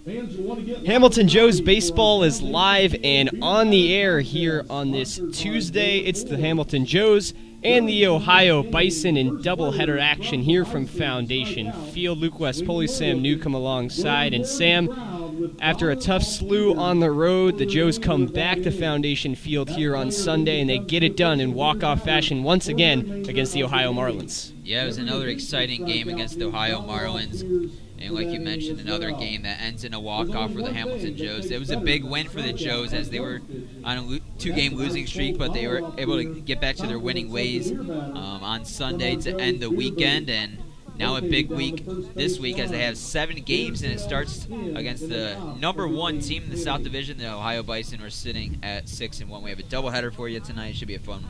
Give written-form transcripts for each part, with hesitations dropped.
Hamilton Joe's baseball is live and on the air here on this Tuesday. It's the Hamilton Joes and the Ohio Bison in doubleheader action here from Foundation Field. Luke West-Poli, Sam Newcomb alongside. And Sam, after a tough slew on the road, the Joes come back to Foundation Field here on Sunday, and they get it done in walk-off fashion once again against the Ohio Marlins. Yeah, it was another exciting game against the Ohio Marlins. And like you mentioned, another game that ends in a walk-off for the Hamilton Joes. It was a big win for the Joes as they were on a two-game losing streak, but they were able to get back to their winning ways on Sunday to end the weekend. And now a big week this week as they have 7 games, and it starts against the #1 team in the South Division, the Ohio Bison. Are sitting at 6-1. We have a doubleheader for you tonight. It should be a fun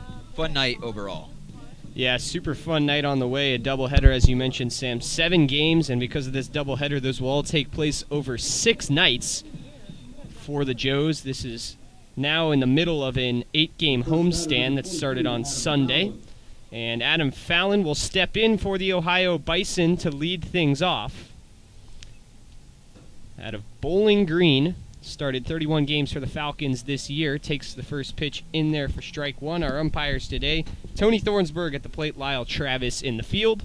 night overall. Yeah, super fun night on the way. A doubleheader, as you mentioned, Sam. 7 games, and because of this doubleheader, those will all take place over 6 nights for the Joes. This is now in the middle of an 8-game homestand that started on Sunday. And Adam Fallon will step in for the Ohio Bison to lead things off. Out of Bowling Green, started 31 games for the Falcons this year. Takes the first pitch in there for strike one. Our umpires today, Tony Thornsberg at the plate, Lyle Travis in the field.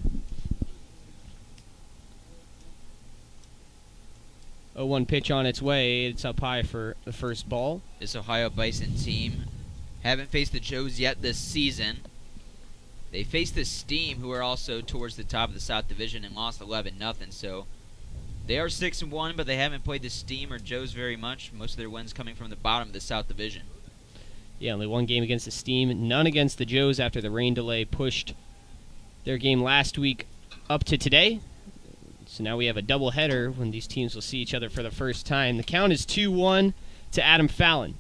0-1 pitch on its way. It's up high for the first ball. This Ohio Bison team haven't faced the Joes yet this season. They faced the Steam, who are also towards the top of the South Division, and lost 11-0. So they are 6-1, but they haven't played the Steam or Joes very much. Most of their wins coming from the bottom of the South Division. Yeah, only 1 game against the Steam, none against the Joes after the rain delay pushed their game last week up to today. So now we have a doubleheader when these teams will see each other for the first time. The count is 2-1 to Adam Fallon.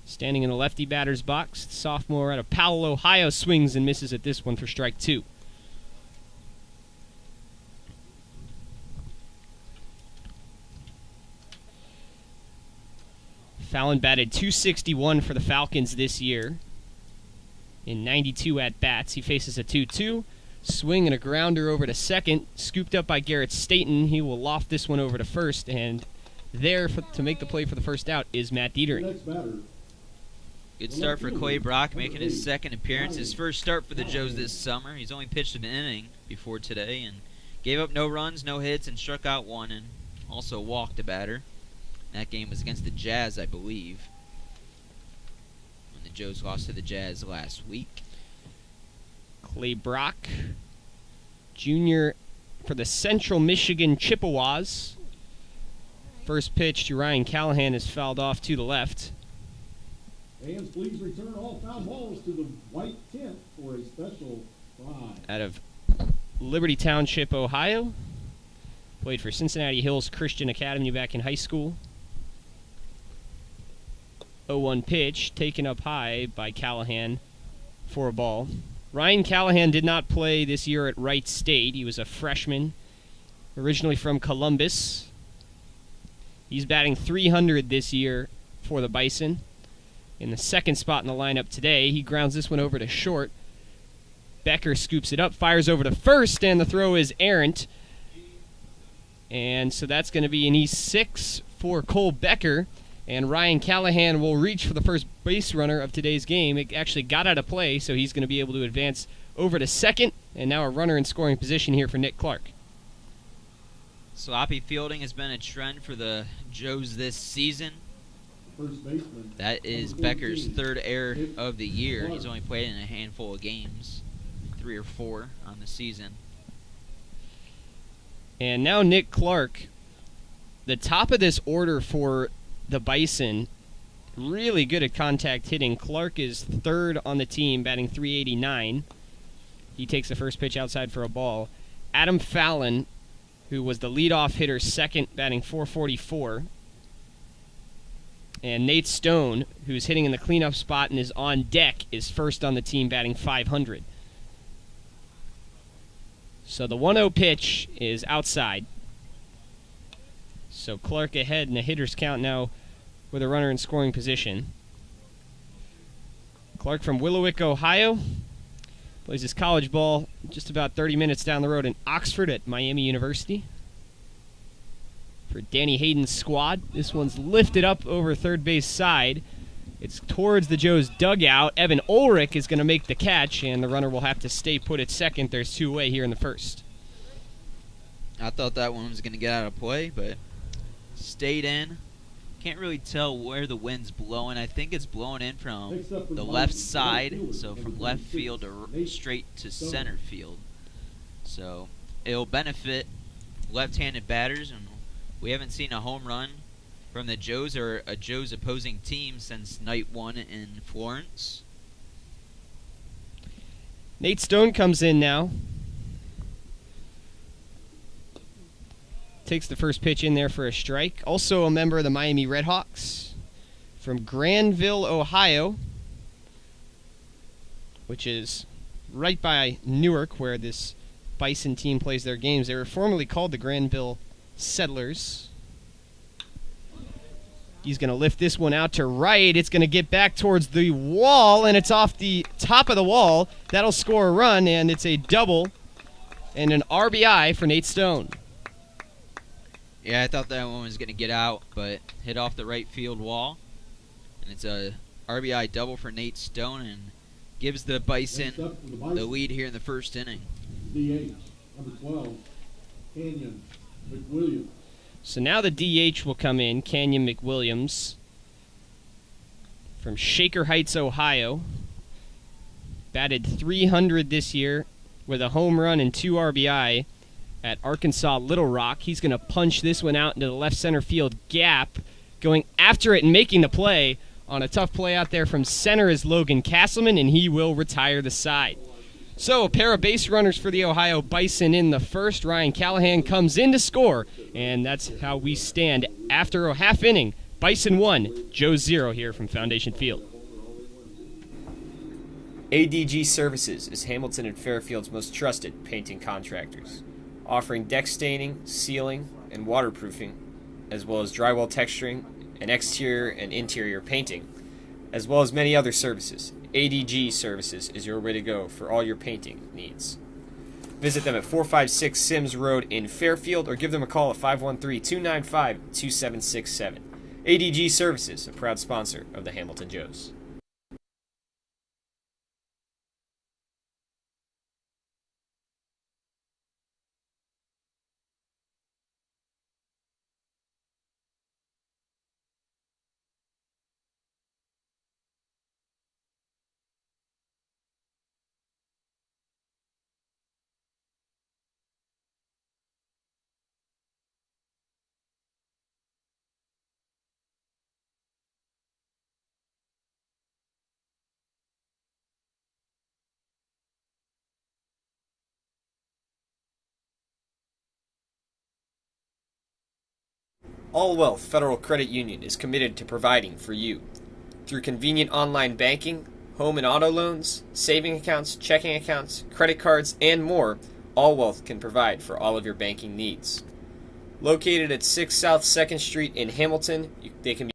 Standing in the lefty batter's box, the sophomore out of Powell, Ohio, swings and misses at this one for strike 2. Fallon batted .261 for the Falcons this year in 92 at-bats. He faces a 2-2. Swing and a grounder over to second. Scooped up by Garrett Staten. He will loft this one over to first. And there to make the play for the first out is Matt Dietering. Good start for Clay Brock, making his second appearance. His first start for the Joes this summer. He's only pitched an inning before today and gave up no runs, no hits, and struck out 1 and also walked a batter. That game was against the Jazz, I believe, when the Joes lost to the Jazz last week. Clay Brock, junior for the Central Michigan Chippewas. First pitch to Ryan Callahan is fouled off to the left. Fans, please return all foul balls to the white tent for a special prize. Out of Liberty Township, Ohio. Played for Cincinnati Hills Christian Academy back in high school. 0-1 pitch, taken up high by Callahan for a ball. Ryan Callahan did not play this year at Wright State. He was a freshman, originally from Columbus. He's batting .300 this year for the Bison. In the second spot in the lineup today, he grounds this one over to short. Becker scoops it up, fires over to first, and the throw is errant. And so that's going to be an E6 for Cole Becker. And Ryan Callahan will reach for the first base runner of today's game. It actually got out of play, so he's going to be able to advance over to second. And now a runner in scoring position here for Nick Clark. Sloppy fielding has been a trend for the Joes this season. That is Becker's 3rd error of the year. He's only played in a handful of games, 3 or 4 on the season. And now Nick Clark, the top of this order for the Bison, really good at contact hitting. Clark is 3rd on the team, batting .389. He takes the first pitch outside for a ball. Adam Fallon, who was the leadoff hitter, 2nd, batting .444. And Nate Stone, who's hitting in the cleanup spot and is on deck, is 1st on the team, batting .500. So the 1-0 pitch is outside. So Clark ahead in the hitter's count now with a runner in scoring position. Clark from Willowick, Ohio. Plays his college ball just about 30 minutes down the road in Oxford at Miami University. for Danny Hayden's squad. This one's lifted up over third base side. It's towards the Joes dugout. Evan Ulrich is going to make the catch, and the runner will have to stay put at second. There's two away here in the first. I thought that one was going to get out of play, but stayed in. Can't really tell where the wind's blowing. I think it's blowing in from the left side, so from left field to straight to center field. So it'll benefit left-handed batters, and we haven't seen a home run from the Joes or a Joes opposing team since night one in Florence. Nate Stone comes in now. Takes the first pitch in there for a strike. Also a member of the Miami Redhawks from Granville, Ohio, which is right by Newark, where this Bison team plays their games. They were formerly called the Granville Settlers. He's going to lift this one out to right. It's going to get back towards the wall, and it's off the top of the wall. That'll score a run, and it's a double and an RBI for Nate Stone. Yeah, I thought that one was going to get out, but hit off the right field wall. And it's a RBI double for Nate Stone and gives the Bison the lead here in the first inning. DH, number 12, Canyon McWilliams. So now the DH will come in, Canyon McWilliams, from Shaker Heights, Ohio. Batted .300 this year with a home run and 2 RBI at Arkansas Little Rock. He's going to punch this one out into the left center field gap. Going after it and making the play on a tough play out there from center is Logan Castleman, and he will retire the side. So a pair of base runners for the Ohio Bison in the first. Ryan Callahan comes in to score, and that's how we stand after a half inning. Bison 1, Joe 0 here from Foundation Field. ADG Services is Hamilton and Fairfield's most trusted painting contractors, offering deck staining, sealing, and waterproofing, as well as drywall texturing and exterior and interior painting, as well as many other services. ADG Services is your way to go for all your painting needs. Visit them at 456 Sims Road in Fairfield or give them a call at 513-295-2767. ADG Services, a proud sponsor of the Hamilton Joes. All Wealth Federal Credit Union is committed to providing for you. Through convenient online banking, home and auto loans, saving accounts, checking accounts, credit cards, and more, All Wealth can provide for all of your banking needs. Located at 6 South 2nd Street in Hamilton, they can be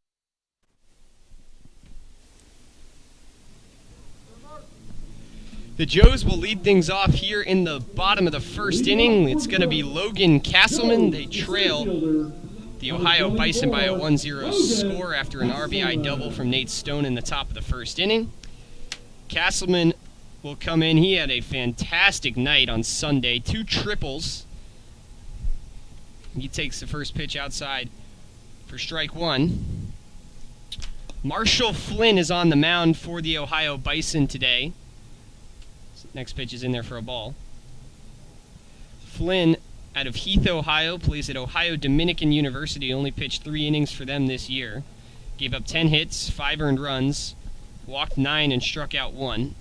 The Joes will lead things off here in the bottom of the first inning. It's going to be Logan Castleman. They trail the Ohio Bison by a 1-0 score after an RBI double from Nate Stone in the top of the first inning. Castleman will come in. He had a fantastic night on Sunday. 2 triples. He takes the first pitch outside for strike 1. Marshall Flynn is on the mound for the Ohio Bison today. Next pitch is in there for a ball. Flynn, out of Heath, Ohio, plays at Ohio Dominican University. Only pitched 3 innings for them this year. Gave up 10 hits, 5 earned runs, walked 9, and struck out 1.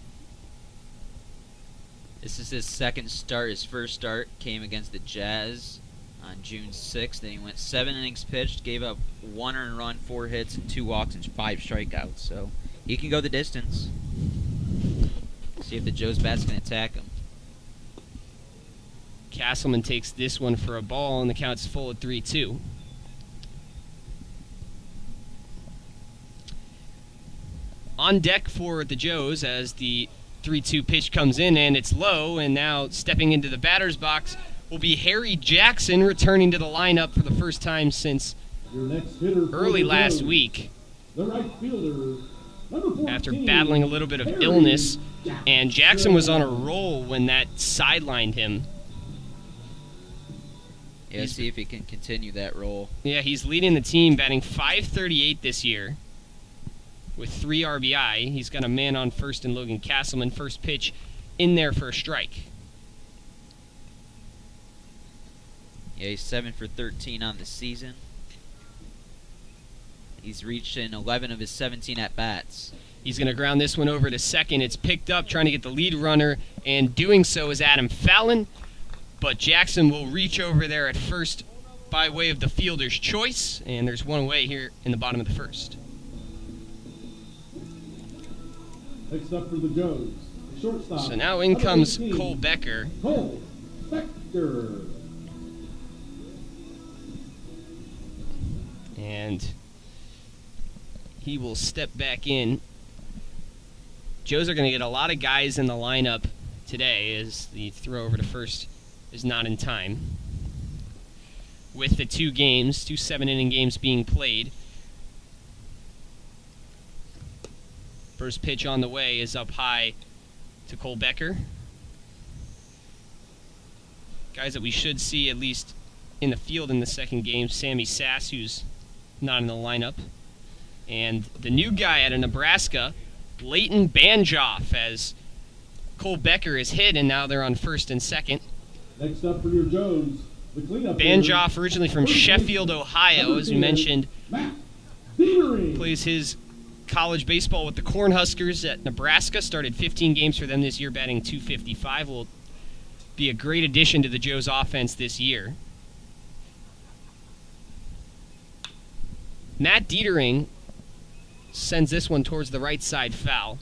This is his second start. His first start came against the Jazz on June 6th. Then he went 7 innings pitched, gave up 1 earned run, 4 hits, and 2 walks and 5 strikeouts. So he can go the distance. See if the Joe's bats can attack him. Castleman takes this one for a ball, and the count's full at 3-2. On deck for the Joes as the 3-2 pitch comes in, and it's low, and now stepping into the batter's box will be Harry Jackson, returning to the lineup for the first time since Your next hitter for early the last Joes, week the right fielder, number 14, after battling a little bit of Harry illness. Jackson. And Jackson was on a roll when that sidelined him. Yeah, see if he can continue that role. Yeah, he's leading the team, batting .538 this year with 3 RBI. He's got a man on first in Logan Castleman. First pitch in there for a strike. Yeah, he's 7 for 13 on the season. He's reached in 11 of his 17 at-bats. He's going to ground this one over to second. It's picked up, trying to get the lead runner, and doing so is Adam Fallon. But Jackson will reach over there at first by way of the fielder's choice, and there's one away here in the bottom of the first. Next up for the Joes, shortstop. So now in comes 18, Cole Becker. Cole Becker. And he will step back in. Joes are going to get a lot of guys in the lineup today as the throw over to first is not in time. With the 2 7-inning games being played. First pitch on the way is up high to Cole Becker. Guys that we should see at least in the field in the second game, Sammy Sass, who's not in the lineup. And the new guy out of Nebraska, Leighton Banjoff, as Cole Becker is hit, and now they're on first and second. Next up for your Joes, the cleanup. Banjoff, originally from Sheffield, Ohio, as we mentioned, Matt Dietering. plays his college baseball with the Cornhuskers at Nebraska. Started 15 games for them this year, batting .255. Will be a great addition to the Joes offense this year. Matt Dietering sends this one towards the right side foul.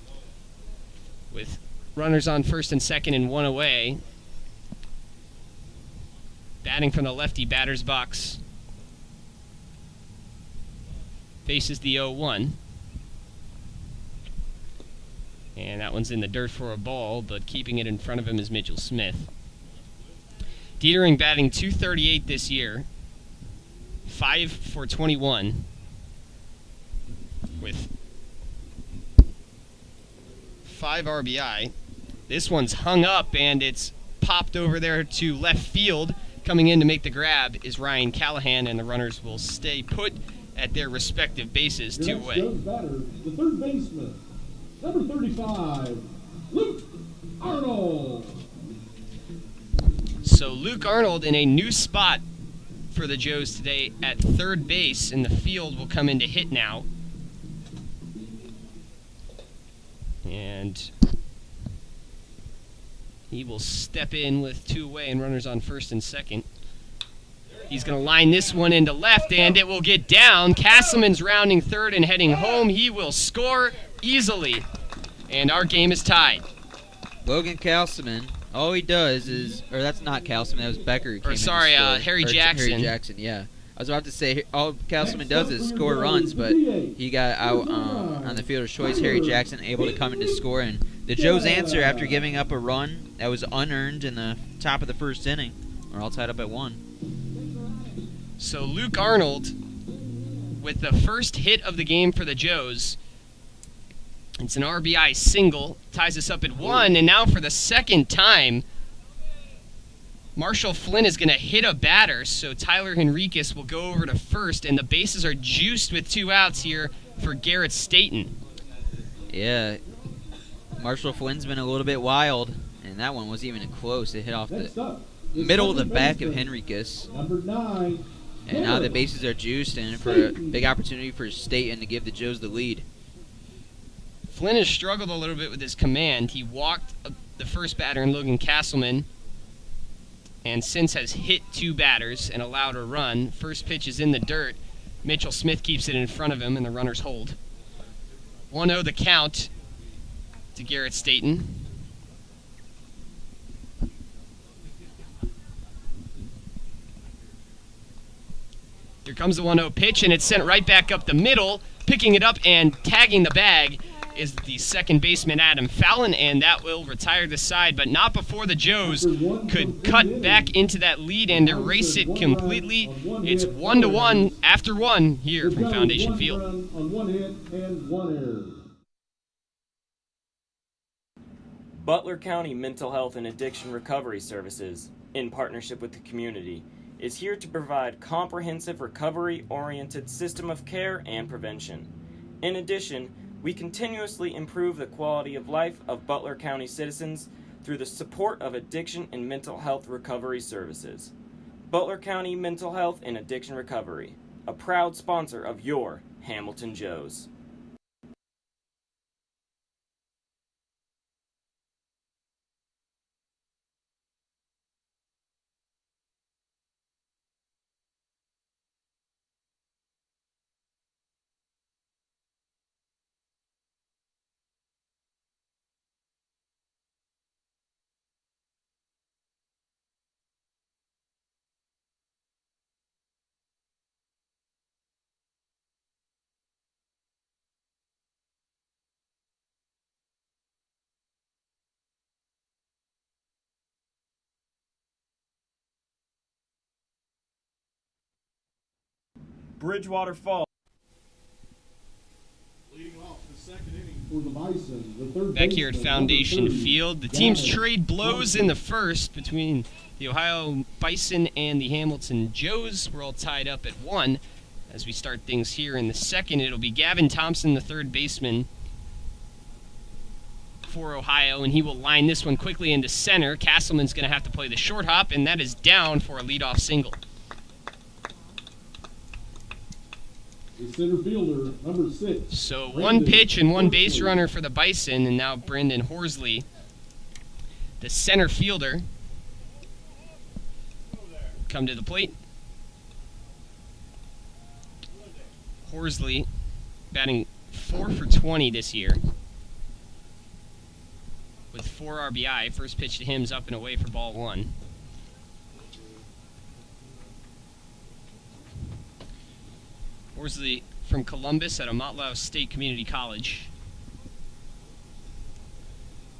With runners on first and second and 1 away. Batting from the lefty batter's box. Faces the 0-1. And that one's in the dirt for a ball, but keeping it in front of him is Mitchell Smith. Dietering batting .238 this year. 5 for 21. With 5 RBI. This one's hung up, and it's popped over there to left field. Coming in to make the grab is Ryan Callahan, and the runners will stay put at their respective bases, 2 away. Joes batter, the third baseman, number 35, Luke Arnold. So Luke Arnold in a new spot for the Joes today at third base, and the field will come in to hit now. And he will step in with 2 away and runners on first and second. He's going to line this one into left, and it will get down. Castleman's rounding third and heading home. He will score easily, and our game is tied. Logan Castleman, all he does is, or that's not Castleman, that was Becker who came in to score. Harry Jackson. Harry Jackson, yeah. I was about to say, all Castleman does is score runs, but he got out on the fielder's choice. Harry Jackson able to come in to score, and the Joes answer after giving up a run that was unearned in the top of the first inning. We're all tied up at 1. So Luke Arnold, with the first hit of the game for the Joes, it's an RBI single, ties us up at 1, and now for the second time, Marshall Flynn is going to hit a batter, so Tyler Henriquez will go over to first, and the bases are juiced with 2 outs here for Garrett Staten. Yeah, Marshall Flynn's been a little bit wild, and that one wasn't even close. It hit off the middle of the back of Henriquez. Number 9. And now the bases are juiced, and for a big opportunity for Staten to give the Joes the lead. Flynn has struggled a little bit with his command. He walked the first batter in Logan Castleman, and since has hit 2 batters and allowed a run. First pitch is in the dirt. Mitchell Smith keeps it in front of him, and the runners hold. 1-0 the count to Garrett Staten. Here comes the 1-0 pitch, and it's sent right back up the middle. Picking it up and tagging the bag is the second baseman, Adam Fallon, and that will retire the side, but not before the Joes could cut back into that lead and erase it completely. It's 1-1 after one here from Foundation Field. On one hit and one error. Butler County Mental Health and Addiction Recovery Services, in partnership with the community, is here to provide comprehensive recovery-oriented system of care and prevention. In addition, we continuously improve the quality of life of Butler County citizens through the support of addiction and mental health recovery services. Butler County Mental Health and Addiction Recovery, a proud sponsor of your Hamilton Joes. Bridgewater Falls. Leading off the second inning for the Bison, the third Back here at baseman, Foundation number 30, Field, the teams Gavin trade blows Thompson. in the first between the Ohio Bison and the Hamilton Joes. We're all tied up at 1. As we start things here in the second, it'll be Gavin Thompson, the third baseman for Ohio, and he will line this one quickly into center. Castleman's going to have to play the short hop, and that is down for a leadoff single. The center fielder, number 6. So one Brandon pitch and one base Horsley. runner for the Bison, and now Brendan Horsley, the center fielder, come to the plate. Horsley batting 4 for 20 this year with 4 RBI. First pitch to him is up and away for ball 1. Horsley from Columbus at Amatlau State Community College.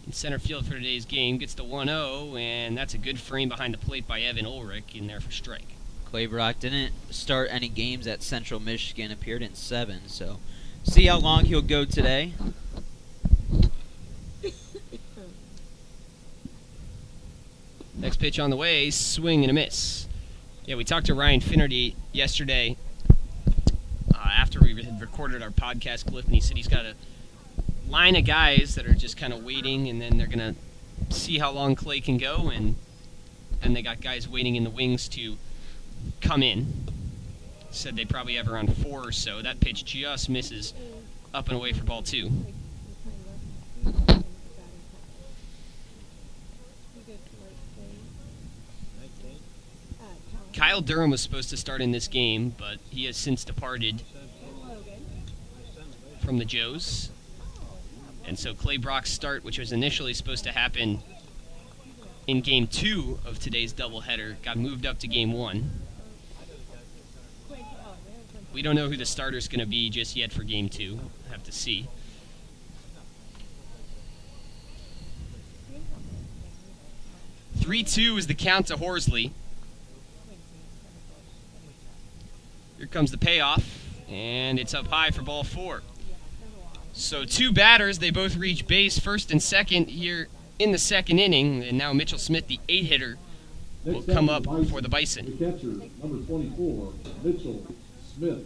In center field for today's game, gets the 1-0, and that's a good frame behind the plate by Evan Ulrich in there for strike. Clay Brock didn't start any games at Central Michigan, appeared in 7, so see how long he'll go today. Next pitch on the way, swing and a miss. Yeah, we talked to Ryan Finnerty yesterday after we had recorded our podcast clip, and he said he's got a line of guys that are just kind of waiting, and then they're going to see how long Clay can go, and they got guys waiting in the wings to come in. Said they probably have around 4 or so. That pitch just misses up and away for ball 2. Kyle Durham was supposed to start in this game, but he has since departed from the Joes. And so Clay Brock's start, which was initially supposed to happen in Game 2 of today's doubleheader, got moved up to Game 1. We don't know who the starter's going to be just yet for Game 2. Have to see. "3-2 is the count to Horsley. Here comes the payoff, and it's up high for ball 4. So 2 batters, they both reach base, first and second here in the second inning, and now Mitchell Smith, the 8-hitter, will Next come the up for the Bison. The catcher, number 24, Mitchell Smith.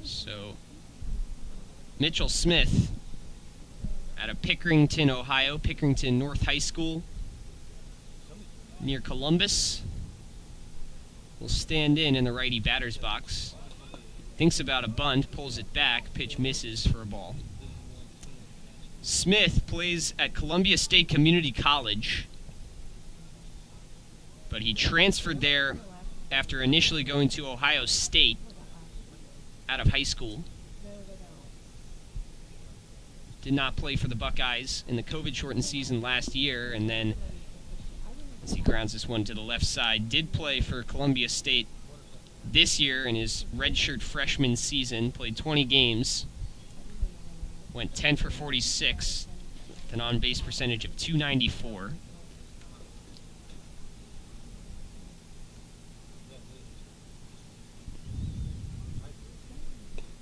So Mitchell Smith out of Pickerington, Ohio, Pickerington North High School near Columbus, will stand in the righty batter's box. Thinks about a bunt, pulls it back, pitch misses for a ball. Smith plays at Columbia State Community College, but he transferred there after initially going to Ohio State out of high school. Did not play for the Buckeyes in the COVID-shortened season last year, and then, as he grounds this one to the left side, did play for Columbia State this year in his redshirt freshman season, played 20 games, went 10 for 46, with an on-base percentage of .294.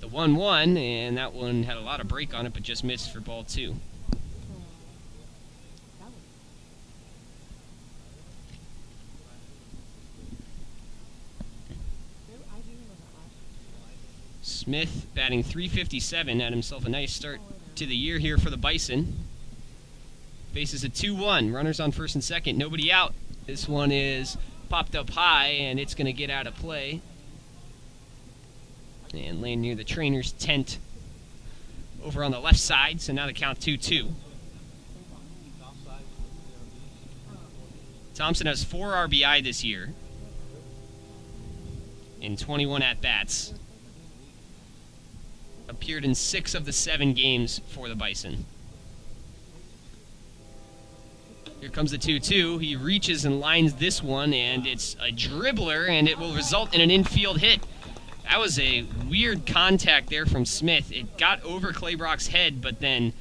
The 1-1, and that one had a lot of break on it, but just missed for ball 2. Smith batting .357, had himself a nice start to the year here for the Bison. Faces a 2-1, runners on first and second, nobody out. This one is popped up high, and it's going to get out of play and land near the trainer's tent over on the left side, so now the count 2-2. Thompson has 4 RBI this year in 21 at-bats. Appeared in 6 of the 7 games for the Bison. Here comes the 2-2. He reaches and lines this one, and it's a dribbler, and it will result in an infield hit. That was a weird contact there from Smith. It got over Clay Brock's head, but then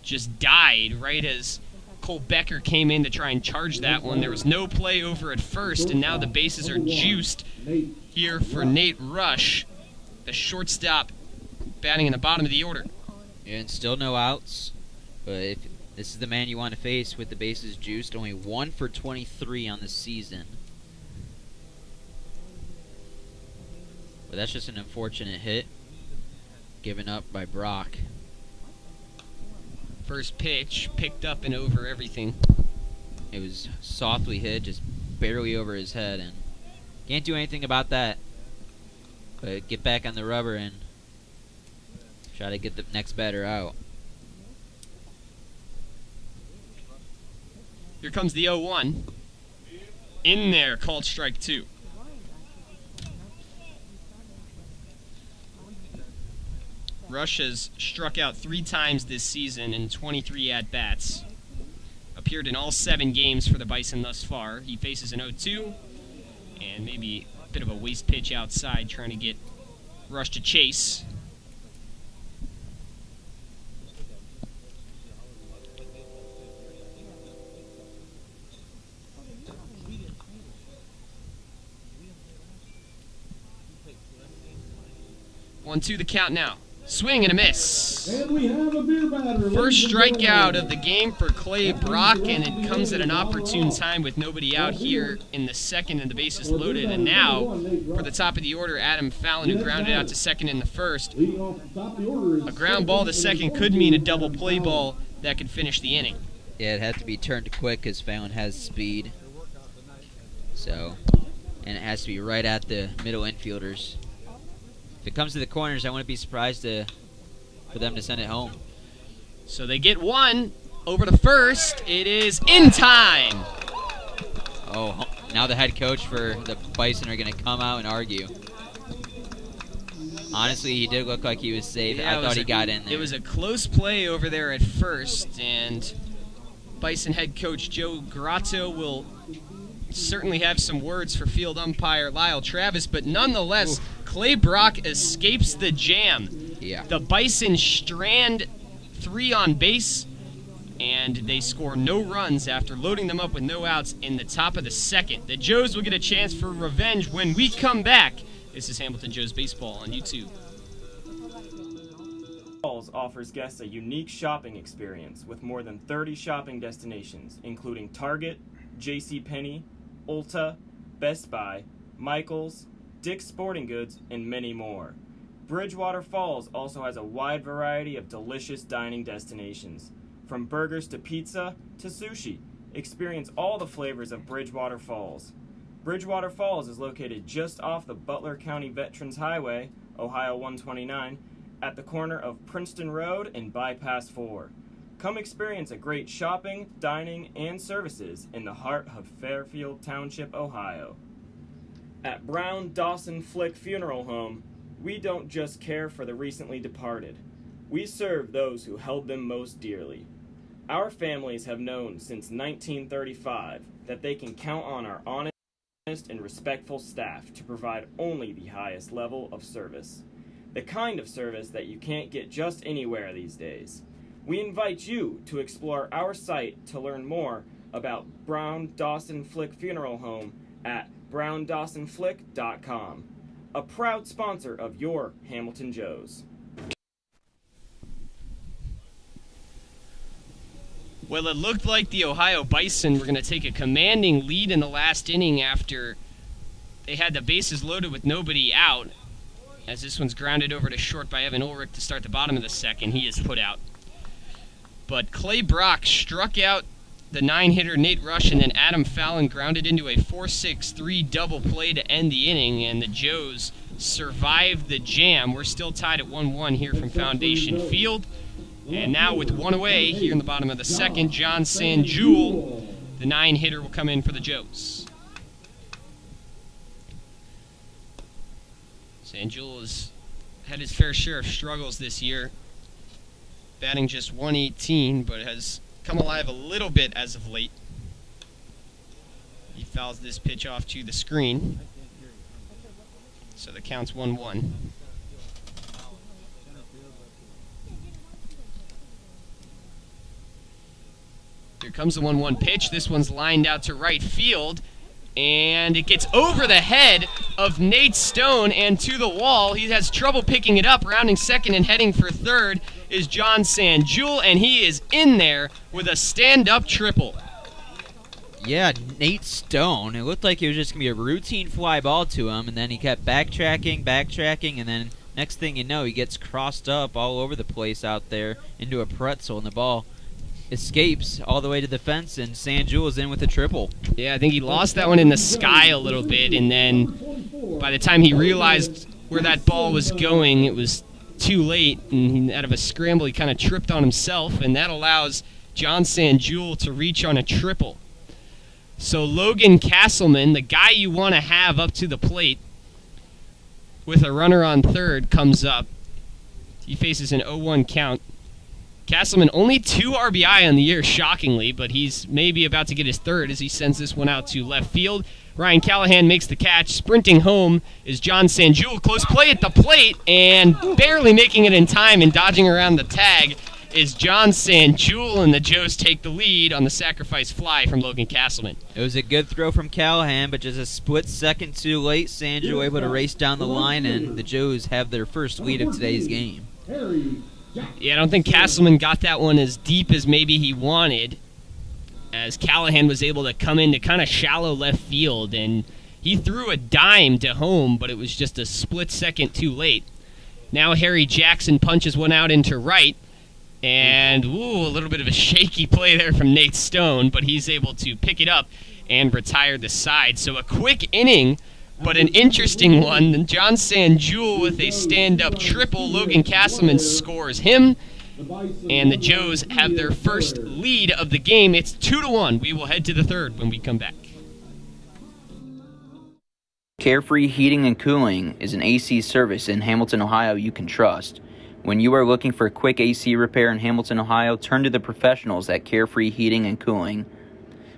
just died right as Cole Becker came in to try and charge that one. There was no play over at first, and now the bases are juiced here for Nate Rush, the shortstop, batting in the bottom of the order. And still no outs, but if this is the man you want to face with the bases juiced, only 1 for 23 on the season. But that's just an unfortunate hit given up by Brock. First pitch, picked up and over everything. It was softly hit, just barely over his head, and can't do anything about that. But get back on the rubber and try to get the next batter out. Here comes the 0-1. In there, called strike 2. Rush has struck out 3 times this season in 23 at-bats. Appeared in all 7 games for the Bison thus far. He faces an 0-2, and maybe a bit of a waste pitch outside trying to get Rush to chase. One, two, the count now. Swing and a miss. And we have a beer batter. First strikeout of the game for Clay Brock, and it comes at an opportune time with nobody out here in the second and the bases loaded. And now, for the top of the order, Adam Fallon, who grounded out to second in the first. A ground ball to second could mean a double play ball that could finish the inning. Yeah, it had to be turned quick because Fallon has speed. So, and it has to be right at the middle infielders. If it comes to the corners, I wouldn't be surprised for them to send it home. So they get one over to first. It is in time. Oh, now the head coach for the Bison are going to come out and argue. Honestly, he did look like he was safe. Yeah, I thought he got in there. It was a close play over there at first, and Bison head coach Joe Gratto will certainly have some words for field umpire Lyle Travis, but nonetheless, Clay Brock escapes the jam. Yeah. The Bison strand 3 on base, and they score no runs after loading them up with no outs in the top of the second. The Joes will get a chance for revenge when we come back. This is Hamilton Joes Baseball on YouTube. Falls offers guests a unique shopping experience with more than 30 shopping destinations, including Target, JCPenney, Ulta, Best Buy, Michaels, Dick's Sporting Goods, and many more. Bridgewater Falls also has a wide variety of delicious dining destinations. From burgers to pizza to sushi, experience all the flavors of Bridgewater Falls. Bridgewater Falls is located just off the Butler County Veterans Highway, Ohio 129, at the corner of Princeton Road and Bypass 4. Come experience a great shopping, dining, and services in the heart of Fairfield Township, Ohio. At Brown Dawson Flick Funeral Home, we don't just care for the recently departed. We serve those who held them most dearly. Our families have known since 1935 that they can count on our honest and respectful staff to provide only the highest level of service. The kind of service that you can't get just anywhere these days. We invite you to explore our site to learn more about Brown Dawson Flick Funeral Home at browndawsonflick.com, a proud sponsor of your Hamilton Joes. Well, it looked like the Ohio Bison were going to take a commanding lead in the last inning after they had the bases loaded with nobody out, as this one's grounded over to short by Evan Ulrich to start the bottom of the second. He is put out. But Clay Brock struck out the 9-hitter Nate Rush, and then Adam Fallon grounded into a 4-6-3 double play to end the inning, and the Joes survived the jam. We're still tied at 1-1 here from Foundation Field. And now with one away here in the bottom of the second, John Sanjul, the 9-hitter, will come in for the Joes. Sanjul has had his fair share of struggles this year, batting just 118, but has come alive a little bit as of late. He fouls this pitch off to the screen, so the count's 1-1. Here comes the 1-1 pitch. This one's lined out to right field, and it gets over the head of Nate Stone and to the wall. He has trouble picking it up. Rounding second and heading for third is John Sanjul, and he is in there with a stand-up triple. Yeah, Nate Stone. It looked like it was just going to be a routine fly ball to him, and then he kept backtracking, and then next thing you know, he gets crossed up all over the place out there into a pretzel, and the ball escapes all the way to the fence, and Sanjul is in with a triple. Yeah, I think he lost that one in the sky a little bit, and then by the time he realized where that ball was going, it was too late, and out of a scramble, he kind of tripped on himself, and that allows John Sanjul to reach on a triple. So Logan Castleman, the guy you want to have up to the plate with a runner on third, comes up. He faces an 0-1 count. Castleman only 2 RBI on the year, shockingly, but he's maybe about to get his third as he sends this one out to left field. Ryan Callahan makes the catch. Sprinting home is John Sanjul. Close play at the plate, and barely making it in time and dodging around the tag is John Sanjul, and the Joes take the lead on the sacrifice fly from Logan Castleman. It was a good throw from Callahan, but just a split second too late. Sanjul able to race down the line, and the Joes have their first lead of today's game. Yeah, I don't think Castleman got that one as deep as maybe he wanted, as Callahan was able to come into kind of shallow left field, and he threw a dime to home, but it was just a split second too late. Now Harry Jackson punches one out into right, and a little bit of a shaky play there from Nate Stone, but he's able to pick it up and retire the side. So a quick inning, but an interesting one. John Sanjul with a stand-up triple. Logan Castleman scores him, and the Joes have their first lead of the game. It's 2-1. We will head to the third when we come back. Carefree Heating and Cooling is an AC service in Hamilton, Ohio you can trust. When you are looking for a quick AC repair in Hamilton, Ohio, turn to the professionals at Carefree Heating and Cooling.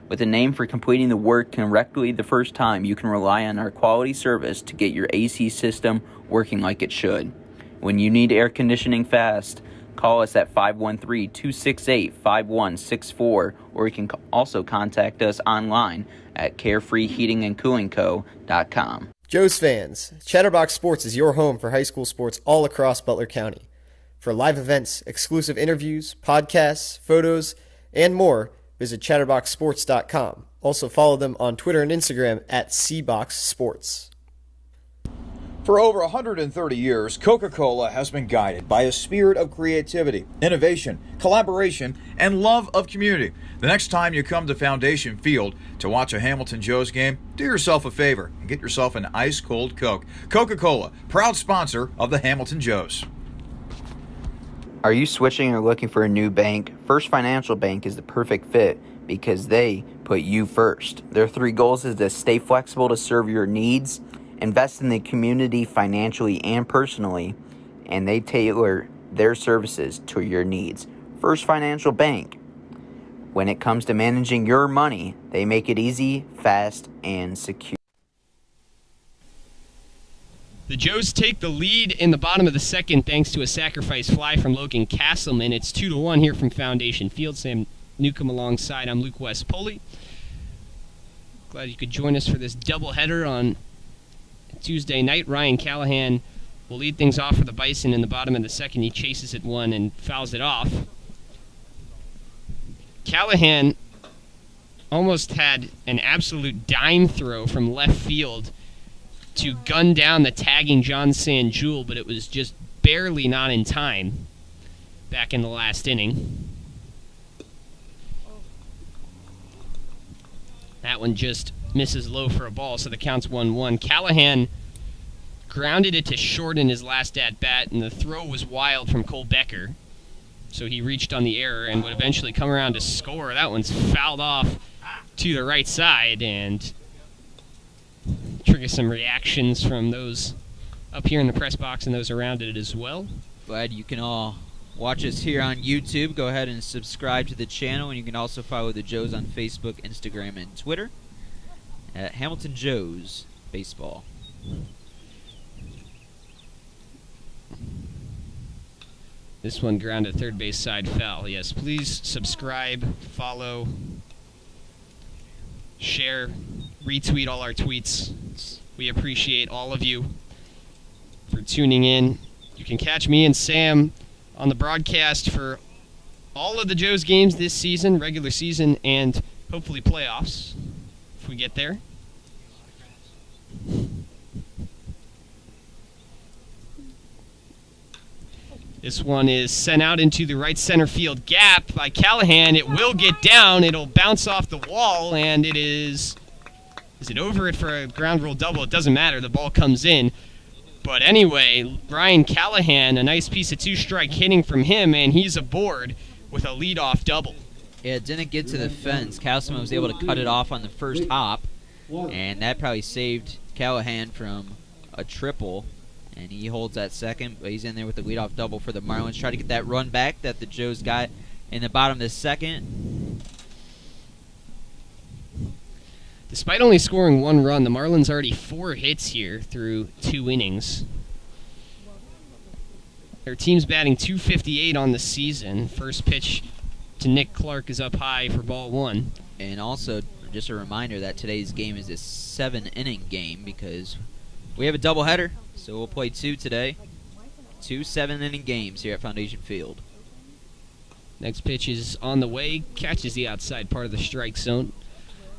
With a name for completing the work correctly the first time, you can rely on our quality service to get your AC system working like it should. When you need air conditioning fast, call us at 513-268-5164, or you can also contact us online at carefreeheatingandcoolingco.com. Joe's fans, Chatterbox Sports is your home for high school sports all across Butler County. For live events, exclusive interviews, podcasts, photos, and more, visit chatterboxsports.com. Also follow them on Twitter and Instagram at cboxsports. For over 130 years, Coca-Cola has been guided by a spirit of creativity, innovation, collaboration, and love of community. The next time you come to Foundation Field to watch a Hamilton Joes game, do yourself a favor and get yourself an ice-cold Coke. Coca-Cola, proud sponsor of the Hamilton Joes. Are you switching or looking for a new bank? First Financial Bank is the perfect fit because they put you first. Their 3 goals is to stay flexible to serve your needs, invest in the community financially and personally, and they tailor their services to your needs. First Financial Bank. When it comes to managing your money, they make it easy, fast, and secure. The Joes take the lead in the bottom of the second thanks to a sacrifice fly from Logan Castleman. It's 2-1 here from Foundation Field. Sam Newcomb alongside. I'm Luke West Poley. Glad you could join us for this doubleheader on Tuesday night. Ryan Callahan will lead things off for the Bison in the bottom of the second. He chases it one and fouls it off. Callahan almost had an absolute dime throw from left field to gun down the tagging John Sanjul, but it was just barely not in time back in the last inning. That one just misses low for a ball, so the count's 1-1. Callahan grounded it to short in his last at-bat, and the throw was wild from Cole Becker. So he reached on the error and would eventually come around to score. That one's fouled off to the right side and trigger some reactions from those up here in the press box and those around it as well. Glad you can all watch us here on YouTube. Go ahead and subscribe to the channel, and you can also follow the Joes on Facebook, Instagram, and Twitter at Hamilton Joes Baseball. This one grounded third base side foul. Yes, please subscribe, follow, share, retweet all our tweets. We appreciate all of you for tuning in. You can catch me and Sam on the broadcast for all of the Joes games this season, regular season, and hopefully playoffs, if we get there. This one is sent out into the right center field gap by Callahan. It will get down. It'll bounce off the wall, and it is... Is it over it for a ground rule double? It doesn't matter. The ball comes in. But anyway, Ryan Callahan, a nice piece of two-strike hitting from him, and he's aboard with a leadoff double. Yeah, it didn't get to the fence. Castleman was able to cut it off on the first hop, and that probably saved Callahan from a triple. And he holds that second, but he's in there with the leadoff double for the Marlins. Try to get that run back that the Joes got in the bottom of the second. Despite only scoring one run, the Marlins already 4 hits here through 2 innings. Their team's batting .258 on the season. First pitch to Nick Clark is up high for ball 1. And also, just a reminder that today's game is a 7-inning game because we have a doubleheader, so we'll play 2 today. 2 7-inning games here at Foundation Field. Next pitch is on the way, catches the outside part of the strike zone.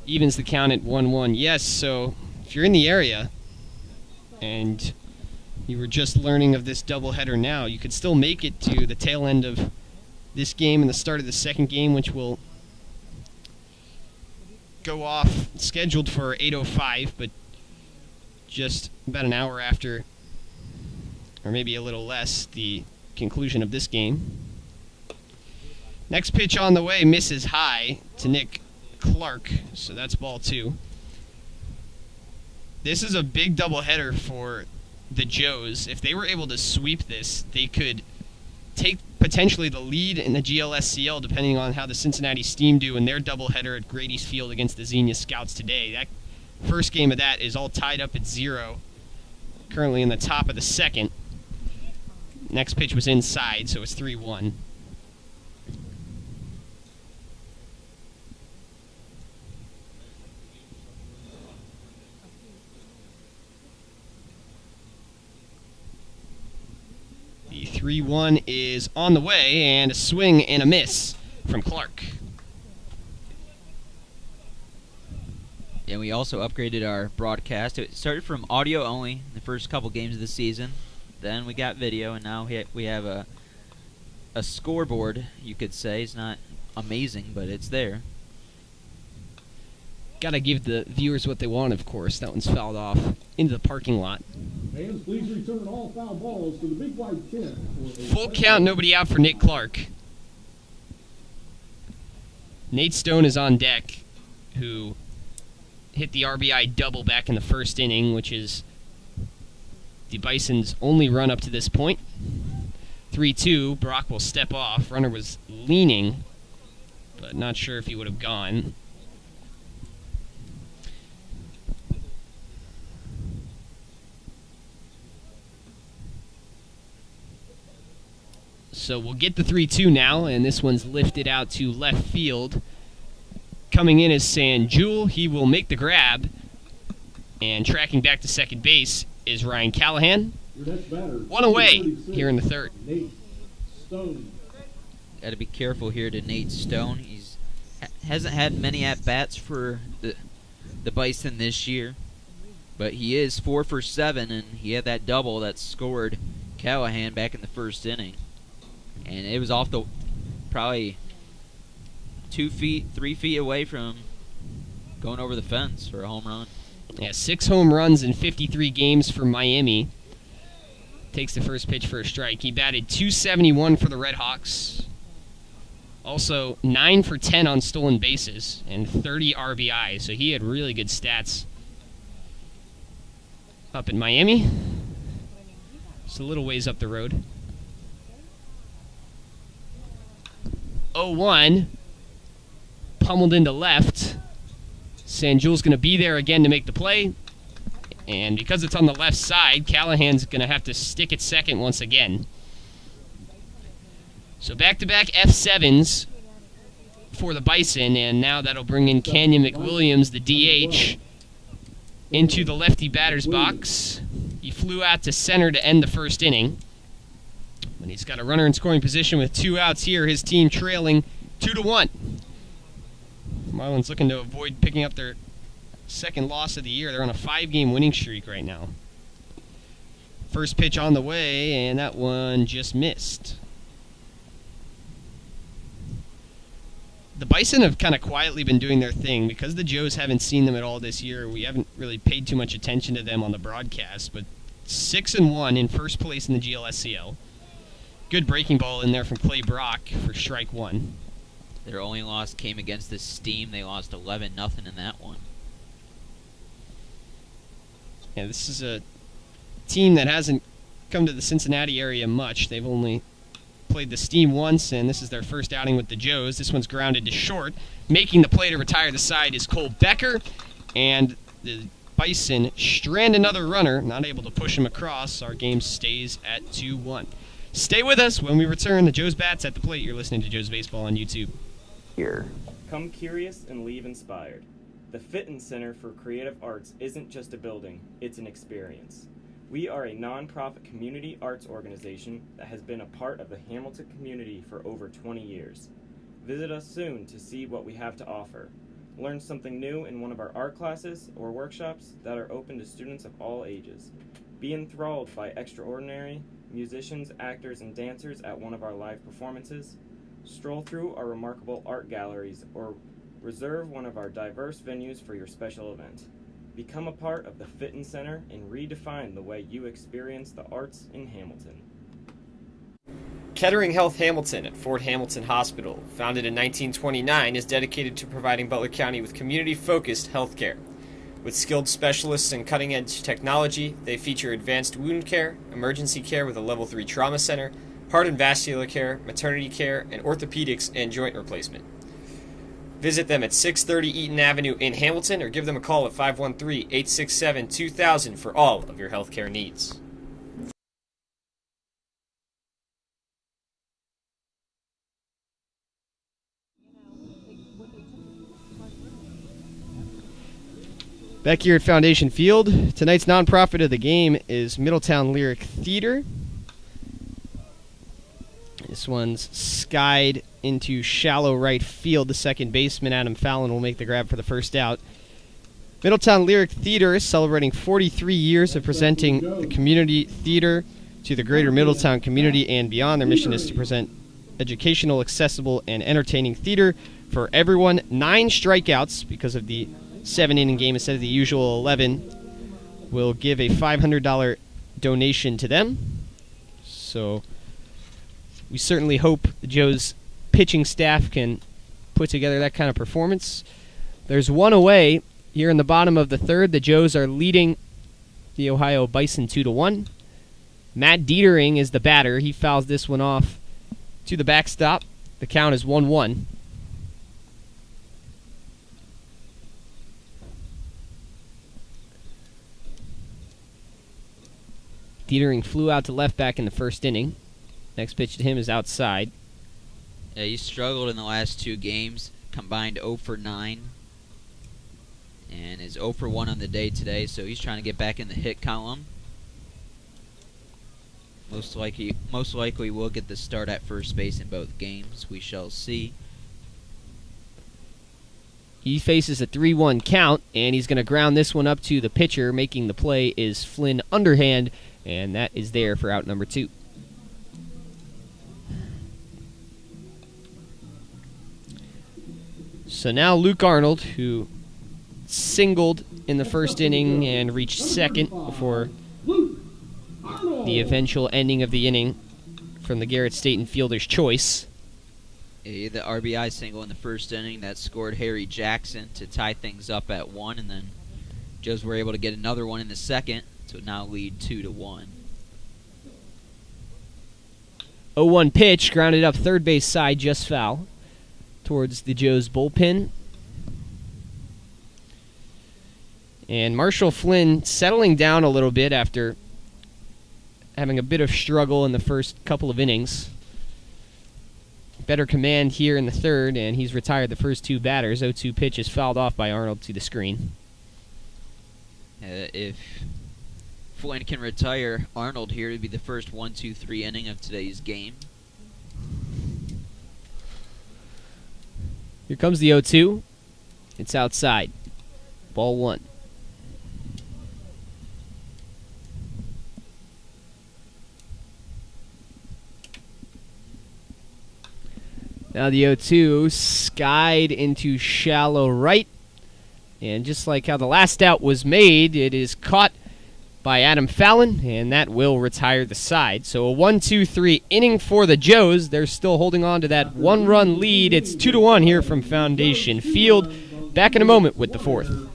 Evens the count at 1-1. Yes, so if you're in the area and you were just learning of this doubleheader now, you could still make it to the tail end of this game and the start of the second game, which will go off scheduled for 8:05, but just about an hour after, or maybe a little less, the conclusion of this game. Next pitch on the way misses high to Nick Clark, so that's ball 2. This is a big doubleheader for the Joes. If they were able to sweep this, they could take potentially the lead in the GLSCL, depending on how the Cincinnati Steam do in their doubleheader at Grady's Field against the Xenia Scouts today. That first game of that is all tied up at 0, currently in the top of the second. Next pitch was inside, so it's 3-1. The 3-1 is on the way, and a swing and a miss from Clark. And we also upgraded our broadcast. It started from audio only the first couple games of the season. Then we got video, and now we have a scoreboard, you could say. It's not amazing, but it's there. Gotta give the viewers what they want, of course. That one's fouled off into the parking lot. Fans, please return all foul balls to the big white tent. Full count, nobody out for Nick Clark. Nate Stone is on deck, who hit the RBI double back in the first inning, which is the Bison's only run up to this point. 3-2, Brock will step off. Runner was leaning, but not sure if he would have gone. So we'll get the 3-2 now, and this one's lifted out to left field. Coming in is Sanjul. He will make the grab. And tracking back to second base is Ryan Callahan. Your next batter, One away 36, here in the third. Nate Stone. Got to be careful here to Nate Stone. Hasn't had many at-bats for the Bison this year. But he is 4 for 7, and he had that double that scored Callahan back in the first inning. And it was off the probably 3 feet away from going over the fence for a home run. Yeah, 6 home runs in 53 games for Miami. Takes the first pitch for a strike. He batted .271 for the Red Hawks. Also, 9 for 10 on stolen bases and 30 RBI. So he had really good stats up in Miami. Just a little ways up the road. 0-1. Pummeled into left. Sanjul's going to be there again to make the play. And because it's on the left side, Callahan's going to have to stick at second once again. So back-to-back F7s for the Bison, and now that'll bring in Canyon McWilliams, the DH, into the lefty batter's box. He flew out to center to end the first inning. When he's got a runner in scoring position with 2 outs here, his team trailing 2-1. Marlins looking to avoid picking up their second loss of the year. They're on a 5-game winning streak right now. First pitch on the way, and that one just missed. The Bison have kind of quietly been doing their thing. Because the Joes haven't seen them at all this year, we haven't really paid too much attention to them on the broadcast, but 6-1 in first place in the GLSCL. Good breaking ball in there from Clay Brock for strike 1. Their only loss came against the Steam. They lost 11-0 in that one. Yeah, this is a team that hasn't come to the Cincinnati area much. They've only played the Steam once, and this is their first outing with the Joes. This one's grounded to short. Making the play to retire the side is Cole Becker, and the Bison strand another runner, not able to push him across. Our game stays at 2-1. Stay with us when we return. The Joe's Bats at the plate. You're listening to Joe's Baseball on YouTube. Here. Come curious and leave inspired. The Fitton Center for Creative Arts isn't just a building, it's an experience. We are a non-profit community arts organization that has been a part of the Hamilton community for over 20 years. Visit us soon to see what we have to offer. Learn something new in one of our art classes or workshops that are open to students of all ages. Be enthralled by extraordinary musicians, actors, and dancers at one of our live performances. Stroll through our remarkable art galleries or reserve one of our diverse venues for your special event. Become a part of the Fitton Center and redefine the way you experience the arts in Hamilton. Kettering Health Hamilton at Fort Hamilton Hospital, founded in 1929, is dedicated to providing Butler County with community-focused health care. With skilled specialists and cutting-edge technology, they feature advanced wound care, emergency care with a Level 3 trauma center, heart and vascular care, maternity care, and orthopedics and joint replacement. Visit them at 630 Eaton Avenue in Hamilton or give them a call at 513-867-2000 for all of your healthcare needs. Back here at Foundation Field, tonight's nonprofit of the game is Middletown Lyric Theater. This one's skied into shallow right field. The second baseman, Adam Fallon, will make the grab for the first out. Middletown Lyric Theater is celebrating 43 years of presenting the community theater to the greater Middletown community and beyond. Their mission is to present educational, accessible, and entertaining theater for everyone. 9 strikeouts because of the 7-inning game instead of the usual 11 will give a $500 donation to them. So we certainly hope the Joe's pitching staff can put together that kind of performance. There's one away here in the bottom of the third. The Joes are leading the Ohio Bison 2-1. Matt Dietering is the batter. He fouls this one off to the backstop. The count is 1-1. Dietering flew out to left back in the first inning. Next pitch to him is outside. Yeah, he struggled in the last 2 games, combined 0 for 9, and is 0 for 1 on the day today, so he's trying to get back in the hit column. Most likely will get the start at first base in both games. We shall see. He faces a 3-1 count, and he's going to ground this one up to the pitcher. Making the play is Flynn underhand, and that is there for out number 2. So now Luke Arnold, who singled in the first inning and reached second before the eventual ending of the inning from the Garrett Staten fielder's choice. The RBI single in the first inning that scored Harry Jackson to tie things up at 1, and then Joes were able to get another one in the second to now lead 2-1. 0-1 pitch, grounded up third base side, just foul, towards the Joes bullpen. And Marshall Flynn settling down a little bit after having a bit of struggle in the first couple of innings. Better command here in the third, and he's retired the first 2 batters. 0-2 pitch is fouled off by Arnold to the screen. If Flynn can retire Arnold here, it'd be the first 1-2-3 inning of today's game. Here comes the 0-2. It's outside. Ball 1. Now the 0-2 skied into shallow right. And just like how the last out was made, it is caught by Adam Fallon, and that will retire the side. So a 1-2-3 inning for the Joes. They're still holding on to that 1-run lead. It's 2-1 here from Foundation Field. Back in a moment with the 4th.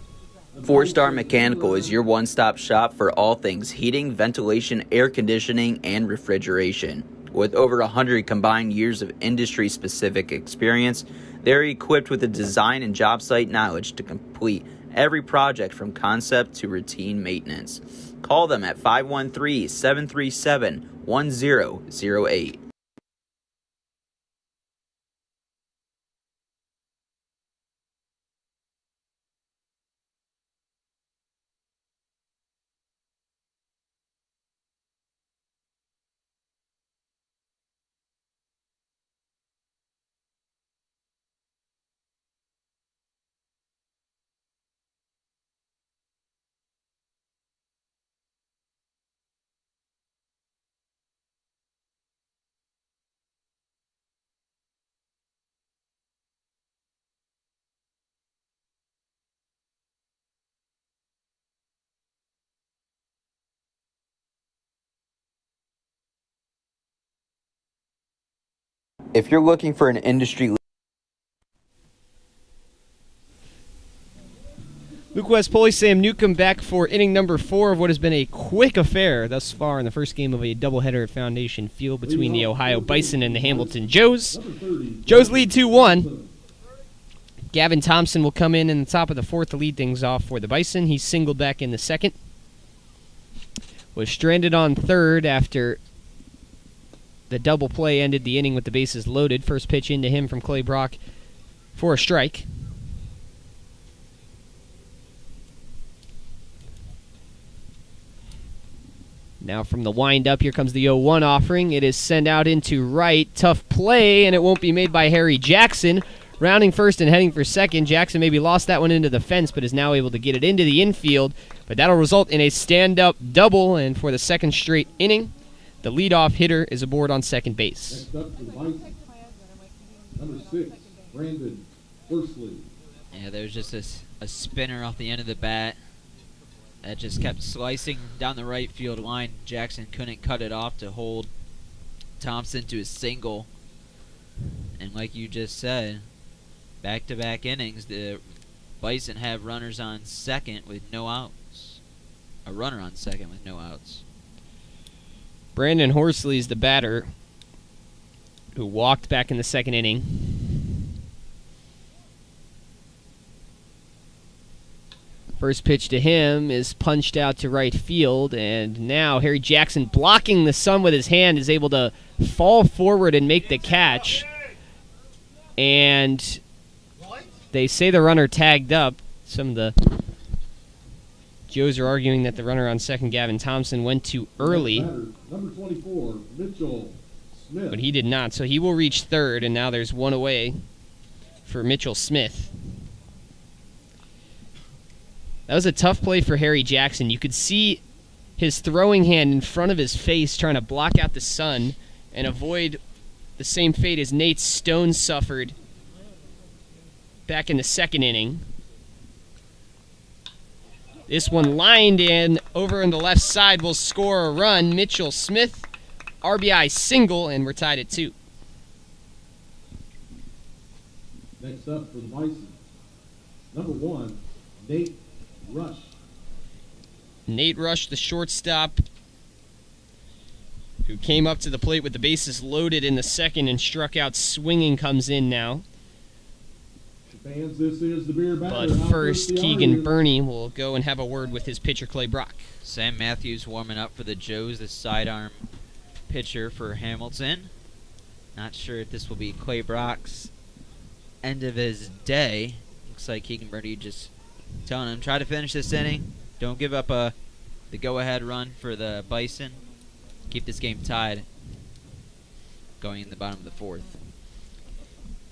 4-Star Mechanical is your one-stop shop for all things heating, ventilation, air conditioning, and refrigeration. With over 100 combined years of industry-specific experience, they're equipped with the design and job site knowledge to complete every project from concept to routine maintenance. Call them at 513-737-1008. If you're looking for an industry Luke West-Poli, Sam Newcomb back for inning number 4 of what has been a quick affair thus far in the first game of a doubleheader at Foundation Field between the Ohio Bison and the Hamilton Joes. Joes lead 2-1. Gavin Thompson will come in the top of the 4th to lead things off for the Bison. He singled back in the 2nd. Was stranded on 3rd after the double play ended the inning with the bases loaded. First pitch into him from Clay Brock for a strike. Now from the wind-up, here comes the 0-1 offering. It is sent out into right. Tough play, and it won't be made by Harry Jackson. Rounding first and heading for second. Jackson maybe lost that one into the fence, but is now able to get it into the infield. But that'll result in a stand-up double, and for the second straight inning, the leadoff hitter is aboard on second base. Next up for the Bison, number 6, Brandon Horsley. Yeah, there's just a spinner off the end of the bat that just kept slicing down the right field line. Jackson couldn't cut it off to hold Thompson to a single. And like you just said, back-to-back innings, the Bison have runners on second with no outs. A runner on second with no outs. Brandon Horsley is the batter who walked back in the second inning. First pitch to him is punched out to right field, and now Harry Jackson, blocking the sun with his hand, is able to fall forward and make the catch. And they say the runner tagged up. Some of the Joes are arguing that the runner on second, Gavin Thompson, went too early. Number 24, Mitchell Smith. But he did not, so he will reach third, and now there's one away for Mitchell Smith. That was a tough play for Harry Jackson. You could see his throwing hand in front of his face trying to block out the sun and avoid the same fate as Nate Stone suffered back in the second inning. This one lined in over on the left side will score a run. Mitchell Smith, RBI single, and we're tied at 2. Next up for the Bison, number 1, Nate Rush. Nate Rush, the shortstop, who came up to the plate with the bases loaded in the second and struck out swinging, comes in now. Fans, this is the beer batter. But first, Keegan Burney will go and have a word with his pitcher, Clay Brock. Sam Matthews warming up for the Joes, the sidearm pitcher for Hamilton. Not sure if this will be Clay Brock's end of his day. Looks like Keegan Burney just telling him, try to finish this inning. Don't give up the go-ahead run for the Bison. Keep this game tied going in the bottom of the 4th.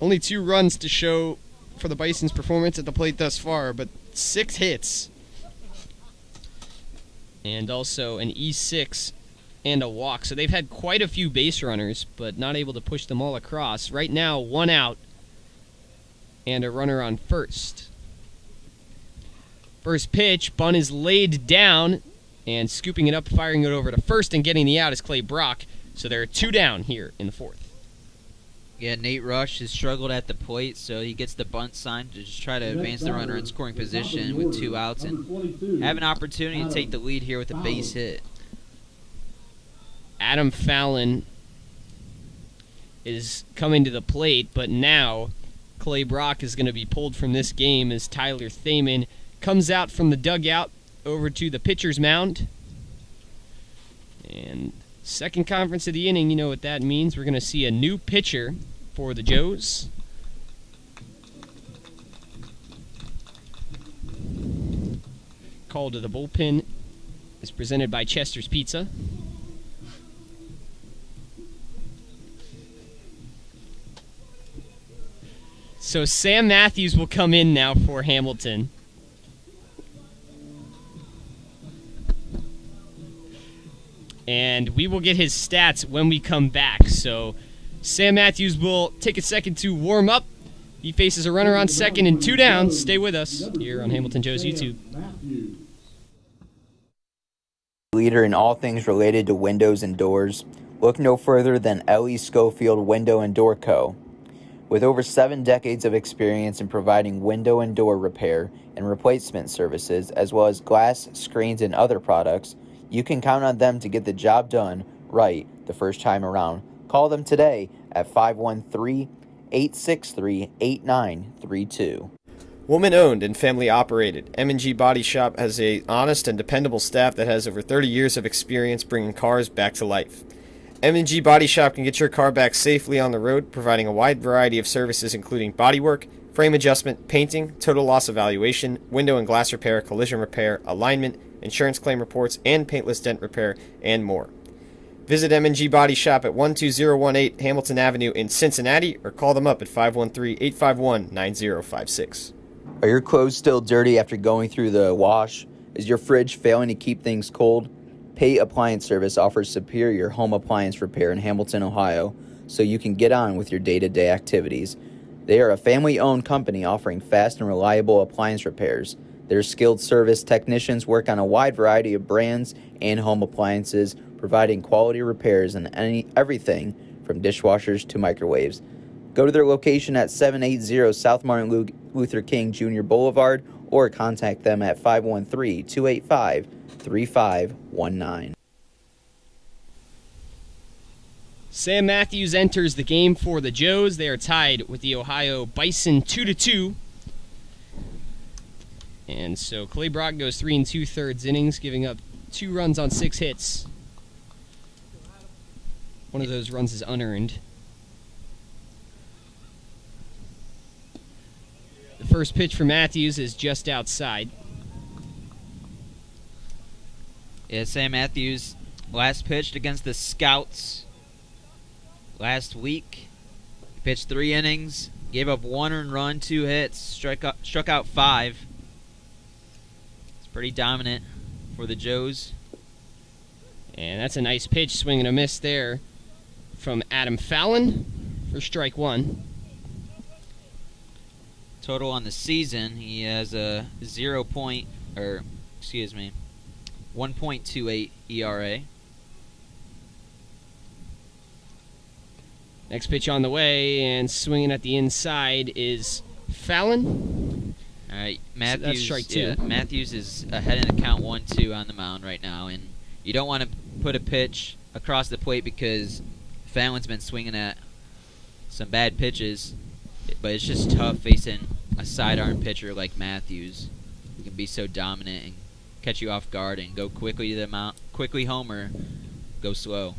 Only 2 runs to show for the Bison's performance at the plate thus far, but 6 hits. And also an E6 and a walk. So they've had quite a few base runners, but not able to push them all across. Right now, 1 out and a runner on first. First pitch, bunt is laid down, and scooping it up, firing it over to first, and getting the out is Clay Brock. So there are 2 down here in the 4th. Yeah, Nate Rush has struggled at the plate, so he gets the bunt sign to just try to advance the runner in scoring position with 2 outs and have an opportunity to take the lead here with a base hit. Adam Fallon is coming to the plate, but now Clay Brock is going to be pulled from this game as Tyler Thaman comes out from the dugout over to the pitcher's mound. And second conference of the inning, you know what that means. We're going to see a new pitcher for the Joes. Call to the bullpen is presented by Chester's Pizza. So Sam Matthews will come in now for Hamilton. And we will get his stats when we come back. So Sam Matthews will take a second to warm up. He faces a runner on second and 2 down. Stay with us here on Hamilton Joe's YouTube. Leader in all things related to windows and doors. Look no further than Ellie Schofield Window and Door Co. With over 7 decades of experience in providing window and door repair and replacement services, as well as glass, screens, and other products, you can count on them to get the job done right the first time around. Call them today at 513-863-8932. Woman-owned and family-operated, M&G Body Shop has a honest and dependable staff that has over 30 years of experience bringing cars back to life. M&G Body Shop can get your car back safely on the road, providing a wide variety of services including bodywork, frame adjustment, painting, total loss evaluation, window and glass repair, collision repair, alignment, insurance claim reports, and paintless dent repair, and more. Visit M&G Body Shop at 12018 Hamilton Avenue in Cincinnati, or call them up at 513-851-9056. Are your clothes still dirty after going through the wash? Is your fridge failing to keep things cold? Pay Appliance Service offers superior home appliance repair in Hamilton, Ohio, so you can get on with your day-to-day activities. They are a family-owned company offering fast and reliable appliance repairs. Their skilled service technicians work on a wide variety of brands and home appliances, providing quality repairs on everything from dishwashers to microwaves. Go to their location at 780 South Martin Luther King Jr. Boulevard or contact them at 513-285-3519. Sam Matthews enters the game for the Joes. They are tied with the Ohio Bison 2-2. And so Clay Brock goes 3 2/3 innings, giving up 2 runs on 6 hits. One of those runs is unearned. The first pitch for Matthews is just outside. Yeah, Sam Matthews last pitched against the Scouts last week. He pitched 3 innings, gave up 1 earned run, 2 hits, struck out 5. It's pretty dominant for the Joes. And that's a nice pitch, swing and a miss there from Adam Fallon for strike 1. Total on the season, he has a 1.28 ERA. Next pitch on the way, and swinging at the inside is Fallon. All right, So Matthews. that's strike 2. Yeah, Matthews is ahead in the count 1-2 on the mound right now, and you don't want to put a pitch across the plate because Fallon's been swinging at some bad pitches, but it's just tough facing a sidearm pitcher like Matthews, who can be so dominant and catch you off guard and go quickly to the mount, quickly home or go slow.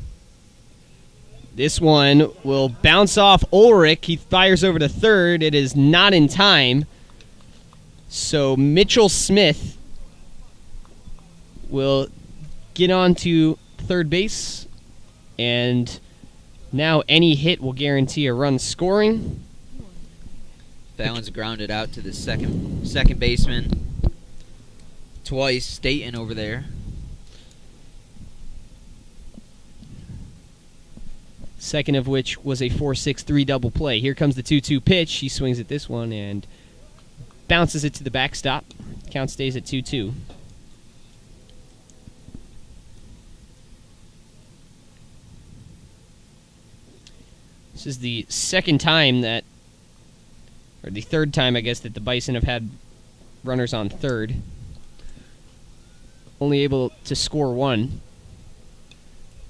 This one will bounce off Ulrich. He fires over to third. It is not in time. So Mitchell Smith will get on to third base. And now any hit will guarantee a run scoring. Fallon's grounded out to the second baseman twice. Staten over there. Second of which was a 4-6-3 double play. Here comes the 2-2 pitch. He swings at this one and bounces it to the backstop. Count stays at 2-2. This is the second time that, or the third time, I guess, that the Bison have had runners on third. Only able to score 1.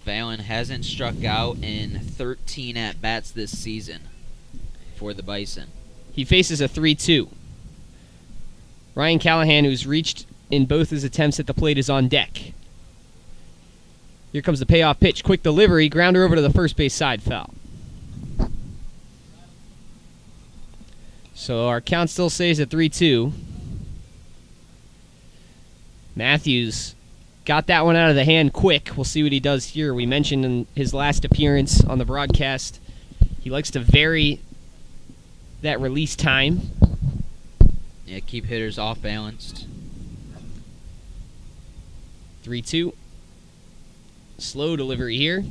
Fallon hasn't struck out in 13 at-bats this season for the Bison. He faces a 3-2. Ryan Callahan, who's reached in both his attempts at the plate, is on deck. Here comes the payoff pitch. Quick delivery. Grounder over to the first base side. Foul. So our count still stays at 3-2. Matthews got that one out of the hand quick. We'll see what he does here. We mentioned in his last appearance on the broadcast, he likes to vary that release time. Yeah, keep hitters off balanced. 3-2. Slow delivery here.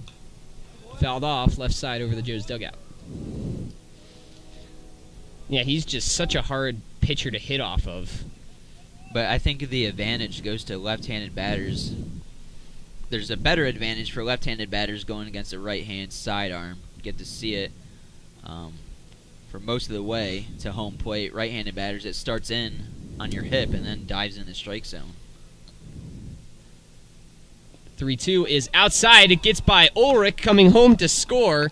Fouled off, left side over the Joes dugout. Yeah, he's just such a hard pitcher to hit off of. But I think the advantage goes to left-handed batters. There's a better advantage for left-handed batters going against a right-hand sidearm. Get to see it for most of the way to home plate. Right-handed batters, it starts in on your hip and then dives in the strike zone. 3-2 is outside. It gets by Ulrich. Coming home to score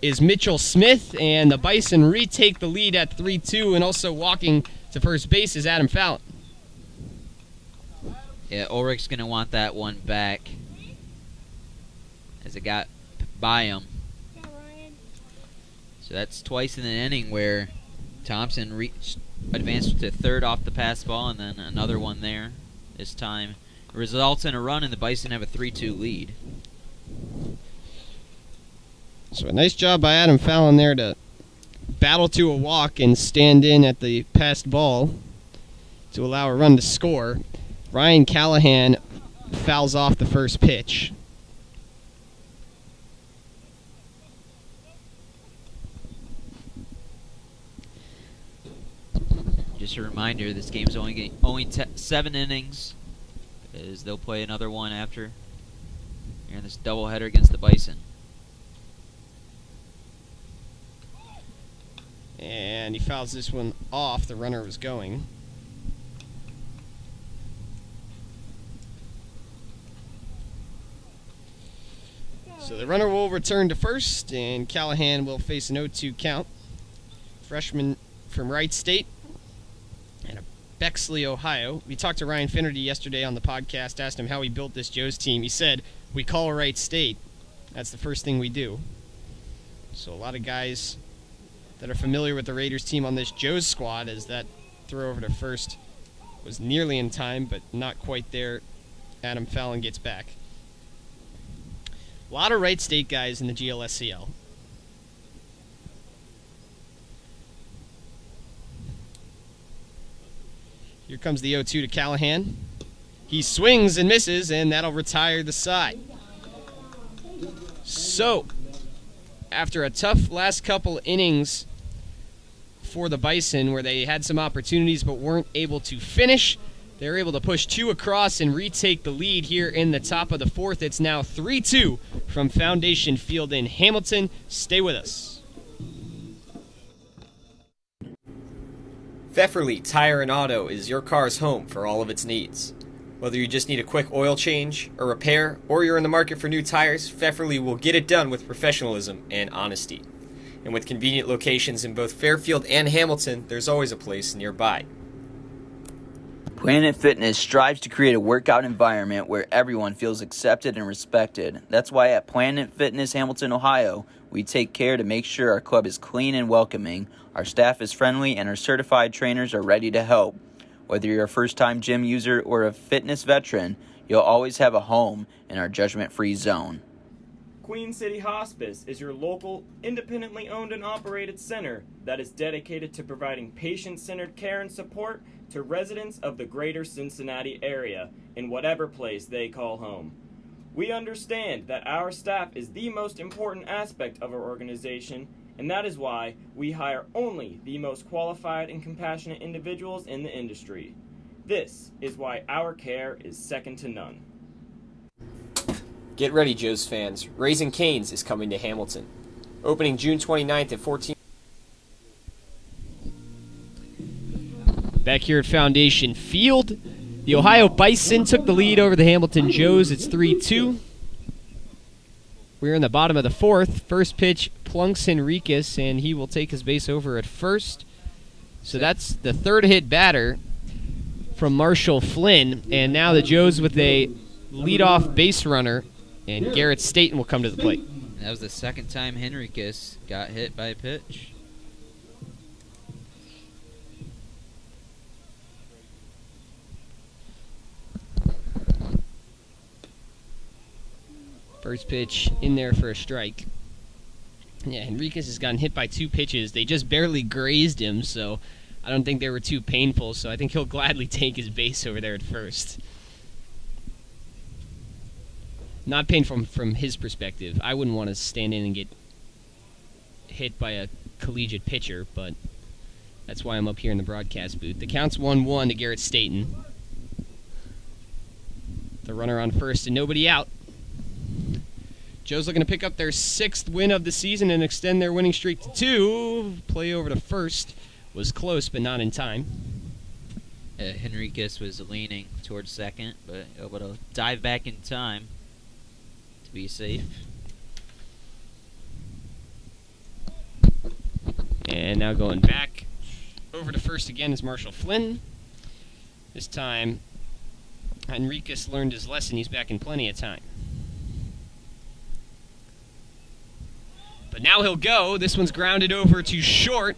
is Mitchell Smith, and the Bison retake the lead at 3-2, and also walking to first base is Adam Fallon. Yeah, Ulrich's going to want that one back as it got by him. So that's twice in an inning where Thompson advanced to third off the pass ball, and then another one there this time. It results in a run, and the Bison have a 3-2 lead. So a nice job by Adam Fallon there to battle to a walk and stand in at the passed ball to allow a run to score. Ryan Callahan fouls off the first pitch. Just a reminder, this game's only 7 innings, as they'll play another one after here in this doubleheader against the Bison. And he fouls this one off. The runner was going. So the runner will return to first, and Callahan will face an 0-2 count. Freshman from Wright State, and a Bexley, Ohio. We talked to Ryan Finnerty yesterday on the podcast, asked him how he built this Joe's team. He said, we call Wright State. That's the first thing we do. So a lot of guys that are familiar with the Raiders team on this Joe's squad, as that throw over to first was nearly in time, but not quite there. Adam Fallon gets back. A lot of Wright State guys in the GLSCL. Here comes the 0-2 to Callahan. He swings and misses, and that'll retire the side. So, after a tough last couple innings for the Bison, where they had some opportunities but weren't able to finish, they were able to push 2 across and retake the lead here in the top of the 4th. It's now 3-2 from Foundation Field in Hamilton. Stay with us. Pfefferly Tire and Auto is your car's home for all of its needs. Whether you just need a quick oil change, a repair, or you're in the market for new tires, Pfefferly will get it done with professionalism and honesty. And with convenient locations in both Fairfield and Hamilton, there's always a place nearby. Planet Fitness strives to create a workout environment where everyone feels accepted and respected. That's why at Planet Fitness Hamilton, Ohio, we take care to make sure our club is clean and welcoming, our staff is friendly, and our certified trainers are ready to help. Whether you're a first-time gym user or a fitness veteran, you'll always have a home in our judgment-free zone. Queen City Hospice is your local, independently owned and operated center that is dedicated to providing patient-centered care and support to residents of the greater Cincinnati area in whatever place they call home. We understand that our staff is the most important aspect of our organization, and that is why we hire only the most qualified and compassionate individuals in the industry. This is why our care is second to none. Get ready, Joe's fans. Raising Cane's is coming to Hamilton. Opening June 29th at 14. Back here at Foundation Field, the Ohio Bison took the lead over the Hamilton Joes. It's 3-2. We're in the bottom of the 4th. First pitch, plunks Henriquez, and he will take his base over at first. So that's the third hit batter from Marshall Flynn. And now the Joes with a leadoff base runner, and Garrett Staten will come to the plate. That was the second time Henriquez got hit by a pitch. First pitch in there for a strike. Yeah, Henriquez has gotten hit by 2 pitches. They just barely grazed him, so I don't think they were too painful, so I think he'll gladly take his base over there at first. Not painful from his perspective. I wouldn't want to stand in and get hit by a collegiate pitcher, but that's why I'm up here in the broadcast booth. The count's 1-1 to Garrett Staten. The runner on first and nobody out. Joe's looking to pick up their 6th win of the season and extend their winning streak to 2. Play over to first was close, but not in time. Henriquez was leaning towards second, but able to dive back in time to be safe. And now going back over to first again is Marshall Flynn. This time, Henriquez learned his lesson. He's back in plenty of time. But now he'll go. This one's grounded over to short,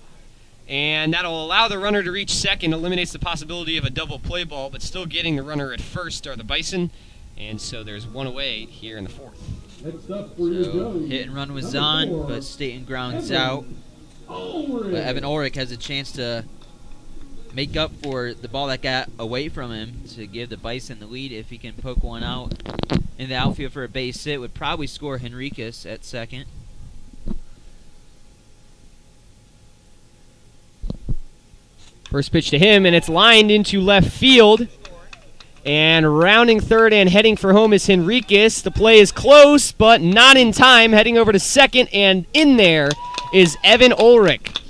and that'll allow the runner to reach second. Eliminates the possibility of a double play ball, but still getting the runner at first are the Bison. And so there's one away here in the 4th. Next up for your So Joes, hit and run was number on, 4, but Staten grounds Evan out. Ulrich. But Evan Ulrich has a chance to make up for the ball that got away from him to give the Bison the lead. If he can poke one out in the outfield for a base hit, would probably score Henriquez at second. First pitch to him, and it's lined into left field. And rounding third and heading for home is Henriquez. The play is close, but not in time. Heading over to second, and in there is Evan Ulrich.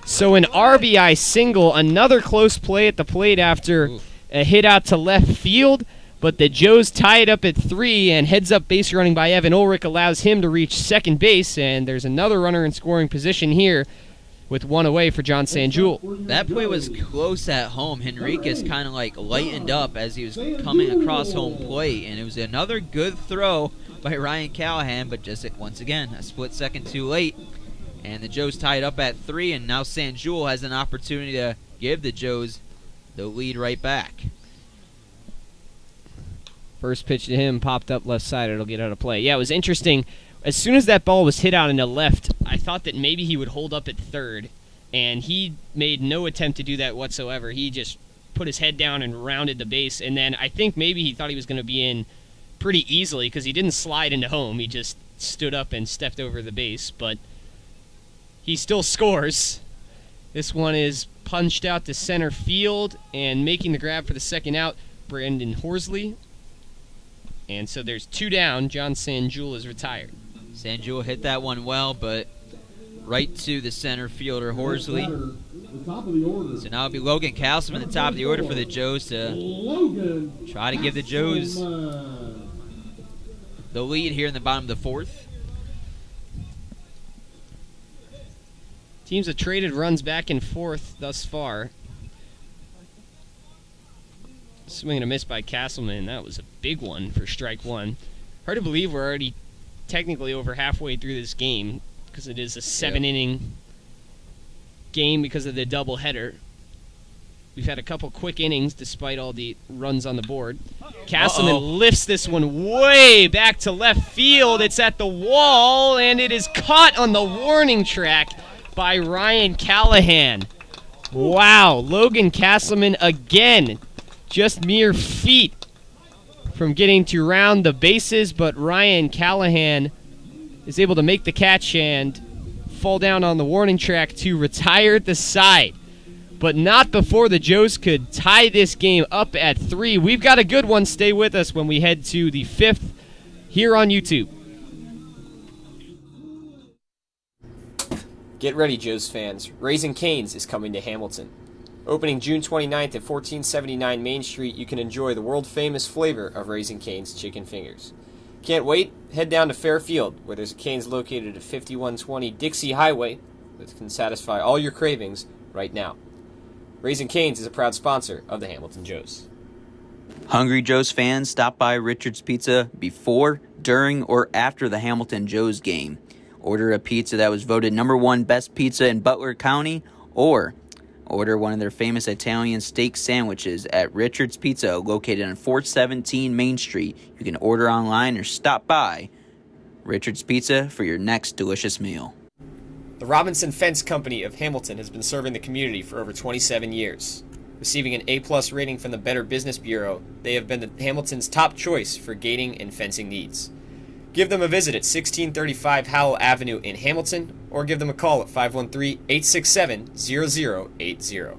So an RBI single, another close play at the plate after a hit out to left field. But the Joes tie it up at 3, and heads-up base running by Evan Ulrich allows him to reach second base. And there's another runner in scoring position here with one away for John Sanjul. That play was close at home. Henriquez kind of like lightened up as he was coming across home plate, and it was another good throw by Ryan Callahan, but just once again, a split second too late. And the Joes tied up at 3, and now Sanjul has an opportunity to give the Joes the lead right back. First pitch to him, popped up left side. It'll get out of play. Yeah, it was interesting. As soon as that ball was hit out into left, I thought that maybe he would hold up at third, and he made no attempt to do that whatsoever. He just put his head down and rounded the base, and then I think maybe he thought he was going to be in pretty easily because he didn't slide into home. He just stood up and stepped over the base, but he still scores. This one is punched out to center field, and making the grab for the second out, Brandon Horsley. And so there's 2 down. John Sanjul is retired. Sanjul hit that one well, but right to the center fielder, Horsley. So now it'll be Logan Castleman at the top of the order for the Joes to try to give the Joes the lead here in the bottom of the 4th. Teams have traded runs back and forth thus far. Swing and a miss by Castleman. That was a big one for strike 1. Hard to believe we're already technically over halfway through this game because it is a 7-inning game because of the doubleheader. We've had a couple quick innings despite all the runs on the board. Castleman lifts this one way back to left field. It's at the wall, and it is caught on the warning track by Ryan Callahan. Wow, Logan Castleman again. Just mere feet from getting to round the bases, but Ryan Callahan is able to make the catch and fall down on the warning track to retire at the side. But not before the Joes could tie this game up at 3. We've got a good one. Stay with us when we head to the 5th here on YouTube. Get ready, Joes fans. Raising Cane's is coming to Hamilton. Opening June 29th at 1479 Main Street, you can enjoy the world-famous flavor of Raising Cane's chicken fingers. Can't wait? Head down to Fairfield, where there's a Cane's located at 5120 Dixie Highway that can satisfy all your cravings right now. Raising Cane's is a proud sponsor of the Hamilton Joes. Hungry Joes fans, stop by Richard's Pizza before, during, or after the Hamilton Joes game. Order a pizza that was voted #1 best pizza in Butler County, or order one of their famous Italian steak sandwiches at Richard's Pizza, located on 417 Main Street. You can order online or stop by Richard's Pizza for your next delicious meal. The Robinson Fence Company of Hamilton has been serving the community for over 27 years. Receiving an A+ rating from the Better Business Bureau, they have been Hamilton's top choice for gating and fencing needs. Give them a visit at 1635 Howell Avenue in Hamilton, or give them a call at 513-867-0080.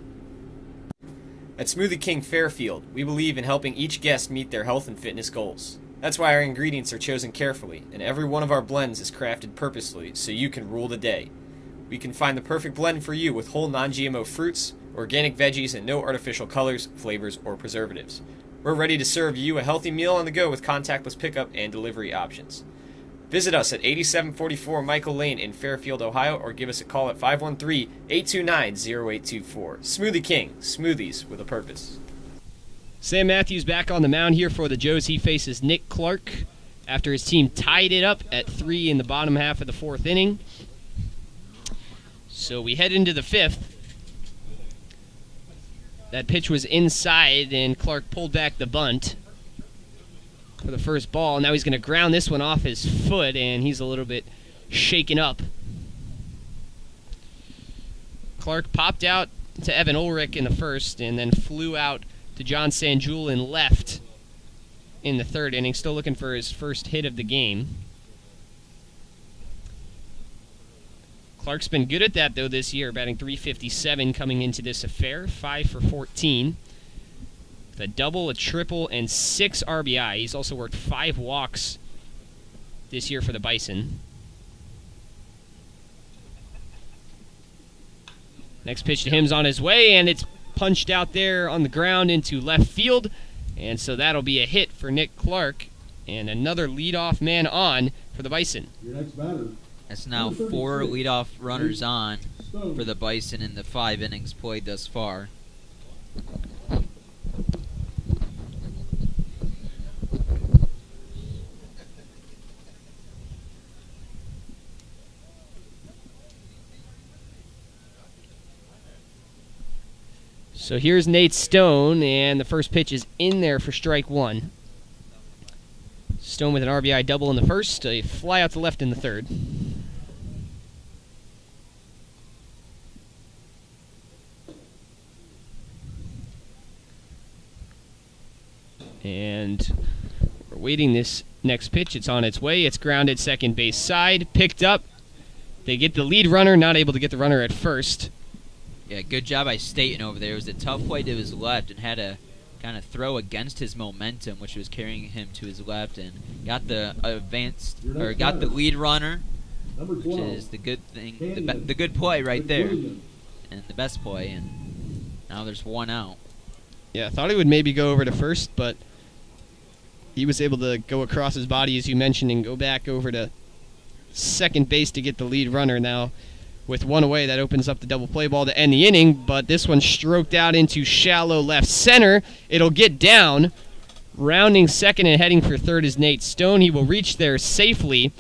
At Smoothie King Fairfield, we believe in helping each guest meet their health and fitness goals. That's why our ingredients are chosen carefully, and every one of our blends is crafted purposely so you can rule the day. We can find the perfect blend for you with whole non-GMO fruits, organic veggies, and no artificial colors, flavors, or preservatives. We're ready to serve you a healthy meal on the go with contactless pickup and delivery options. Visit us at 8744 Michael Lane in Fairfield, Ohio, or give us a call at 513-829-0824. Smoothie King, smoothies with a purpose. Sam Matthews back on the mound here for the Joes. He faces Nick Clark after his team tied it up at 3 in the bottom half of the 4th inning. So we head into the 5th. That pitch was inside, and Clark pulled back the bunt for the first ball. Now he's going to ground this one off his foot, and he's a little bit shaken up. Clark popped out to Evan Ulrich in the first, and then flew out to John Sanjul in left in the 3rd inning, still looking for his first hit of the game. Clark's been good at that, though, this year, batting .357 coming into this affair, 5 for 14. With a double, a triple, and 6 RBI. He's also worked 5 walks this year for the Bison. Next pitch to him's on his way, and it's punched out there on the ground into left field. And so that'll be a hit for Nick Clark, and another leadoff man on for the Bison. Your next batter, That's now 4 leadoff runners on for the Bison in the 5 innings played thus far. So here's Nate Stone, and the first pitch is in there for strike one. Stone with an RBI double in the first, a fly out to left in the third. And we're waiting this next pitch. It's on its way. It's grounded second base side, picked up. They get the lead runner, not able to get the runner at first. Yeah, good job by Staten over there. It was a tough play to his left and had to kind of throw against his momentum, which was carrying him to his left, and got the got the lead runner, which is the good thing, the good play right there, and the best play. And now there's one out. Yeah, I thought he would maybe go over to first, but he was able to go across his body, as you mentioned, and go back over to second base to get the lead runner. Now, with one away, that opens up the double play ball to end the inning, but this one stroked out into shallow left center. It'll get down. Rounding second and heading for third is Nate Stone. He will reach there safely.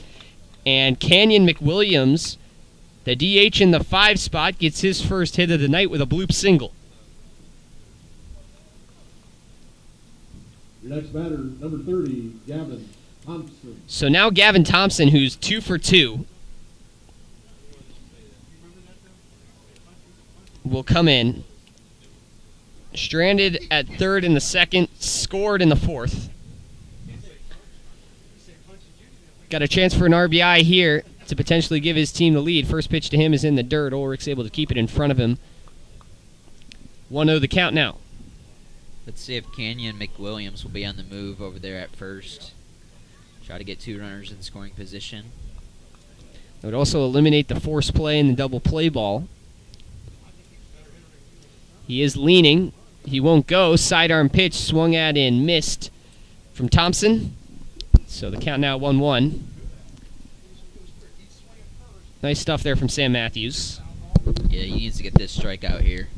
And Canyon McWilliams, the DH in the 5 spot, gets his first hit of the night with a bloop single. Your next batter, number 30, Gavin Thompson. So now Gavin Thompson, who's 2 for 2, will come in. Stranded at third in the second, scored in the fourth. Got a chance for an RBI here to potentially give his team the lead. First pitch to him is in the dirt. Ulrich's able to keep it in front of him. 1-0 the count now. Let's see if Canyon McWilliams will be on the move over there at first. Try to get 2 runners in scoring position. It would also eliminate the force play and the double play ball. He is leaning. He won't go. Sidearm pitch swung at and missed from Thompson. So the count now 1-1. Nice stuff there from Sam Matthews. Yeah, he needs to get this strikeout here.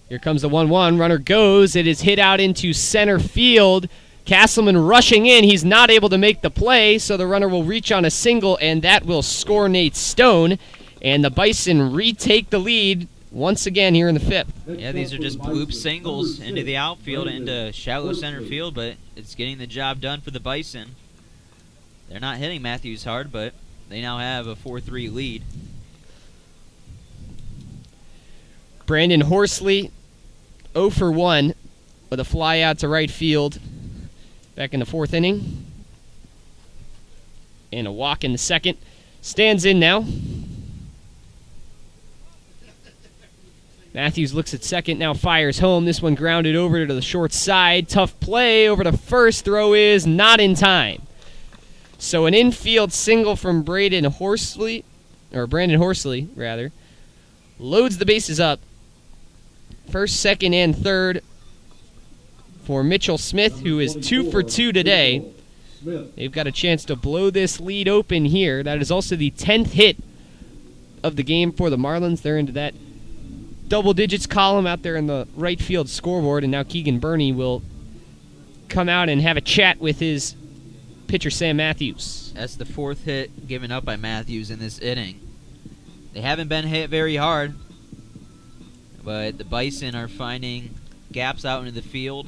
Here comes the 1-1. Runner goes. It is hit out into center field. Castleman rushing in. He's not able to make the play, so the runner will reach on a single, and that will score Nate Stone. And the Bison retake the lead once again here in the 5th. Yeah, these are just bloop singles into the outfield, into shallow center field, but it's getting the job done for the Bison. They're not hitting Matthews hard, but they now have a 4-3 lead. Brandon Horsley, 0 for 1 with a fly out to right field back in the 4th inning. And a walk in the 2nd. Stands in now. Matthews looks at second, now fires home. This one grounded over to the short side. Tough play over to first. Throw is not in time. So an infield single from Brandon Horsley, loads the bases up. First, second, and third for Mitchell Smith, who is 2 for 2 today. They've got a chance to blow this lead open here. That is also the 10th hit of the game for the Marlins. They're into that double digits column out there in the right field scoreboard, and now Keegan Burney will come out and have a chat with his pitcher Sam Matthews. That's the 4th hit given up by Matthews in this inning. They haven't been hit very hard, but the Bison are finding gaps out into the field.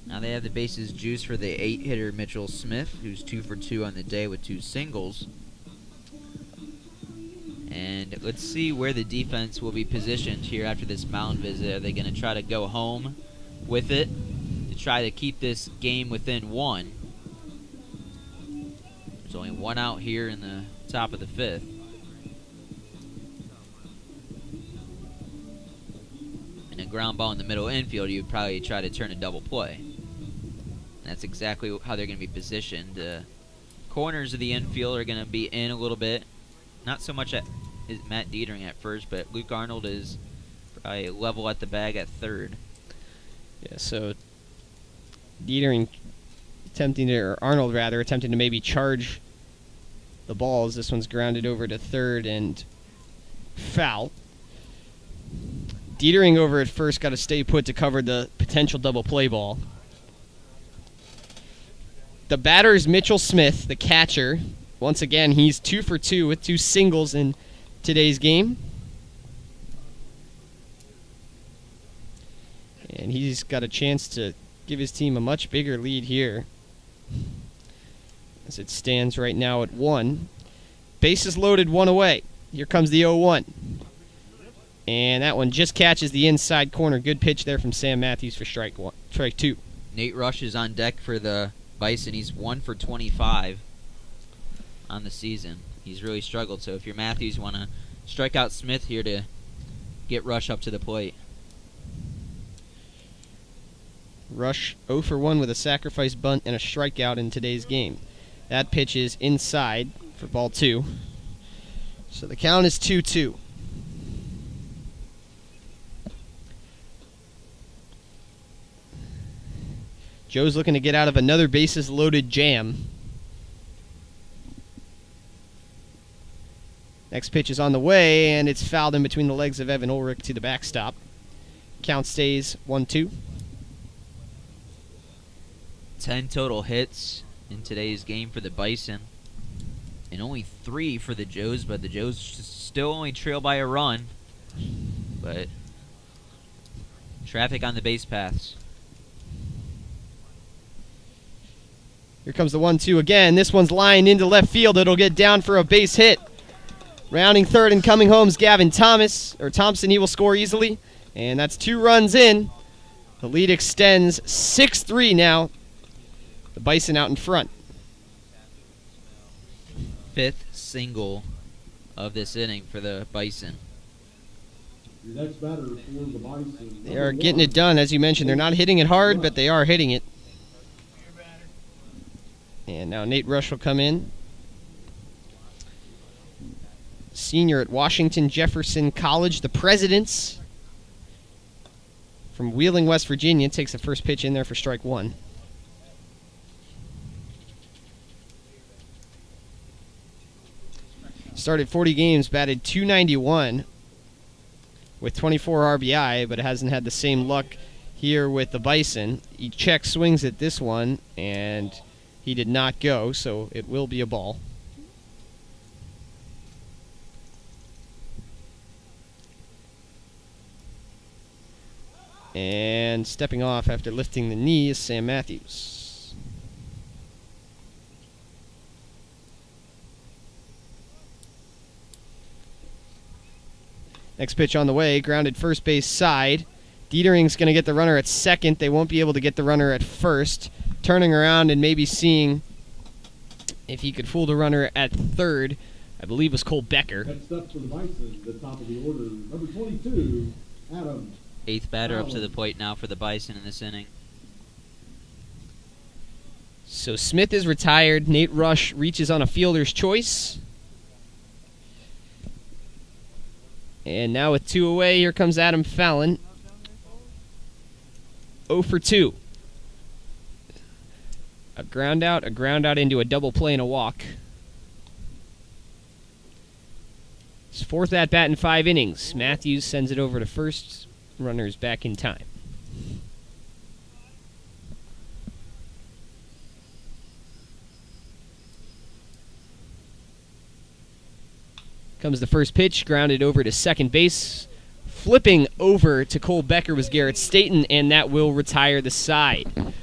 Now they have the bases juiced for the 8-hitter Mitchell Smith, who's 2 for 2 on the day with 2 singles. And let's see where the defense will be positioned here after this mound visit. Are they going to try to go home with it to try to keep this game within 1? There's only 1 out here in the top of the 5th. And a ground ball in the middle infield, you would probably try to turn a double play. And that's exactly how they're going to be positioned. The corners of the infield are going to be in a little bit. Not so much at Matt Dietering at first, but Luke Arnold is probably level at the bag at third. Yeah, so Dietering Arnold attempting to maybe charge the balls. This one's grounded over to third and foul. Dietering over at first, got to stay put to cover the potential double play ball. The batter is Mitchell Smith, the catcher. Once again, he's 2 for 2 with 2 singles in today's game. And he's got a chance to give his team a much bigger lead here, as it stands right now at 1. Bases loaded, 1 away. Here comes the 0-1. And that one just catches the inside corner. Good pitch there from Sam Matthews for strike 2. Nate Rush is on deck for the Bison. He's 1 for 25 on the season. He's really struggled. So if you're Matthews, you want to strike out Smith here to get Rush up to the plate. Rush 0 for 1 with a sacrifice bunt and a strikeout in today's game. That pitch is inside for ball 2. So the count is 2-2. Joe's looking to get out of another bases-loaded jam. Next pitch is on the way, and it's fouled in between the legs of Evan Ulrich to the backstop. Count stays 1-2. 10 total hits in today's game for the Bison, and only 3 for the Joes, but the Joes still only trail by a run. But traffic on the base paths. Here comes the 1-2 again. This one's lined into left field. It'll get down for a base hit. Rounding third and coming home is Gavin Thompson. He will score easily. And that's 2 runs in. The lead extends 6-3 now. The Bison out in front. 5th single of this inning for the Bison. Your next batter for the Bison. They are getting it done. As you mentioned, they're not hitting it hard, but they are hitting it. And now Nate Rush will come in. Senior at Washington Jefferson College. The Presidents from Wheeling, West Virginia, takes the first pitch in there for strike 1. Started 40 games, batted .291 with 24 RBI, but hasn't had the same luck here with the Bison. He check swings at this one, and he did not go, so it will be a ball. And stepping off after lifting the knee is Sam Matthews. Next pitch on the way, grounded first base side. Dietering's going to get the runner at second. They won't be able to get the runner at first. Turning around and maybe seeing if he could fool the runner at third, I believe was Cole Becker. Next up for the Bison, the top of the order, number 22, Adam. 8th batter up to the plate now for the Bison in this inning. So Smith is retired. Nate Rush reaches on a fielder's choice. And now with 2 away, here comes Adam Fallon. 0 for 2. A ground out into a double play and a walk. His 4th at-bat in 5 innings. Matthews sends it over to first. Runners back in time. Comes the first pitch, grounded over to second base. Flipping over to Cole Becker was Garrett Staten, and that will retire the side.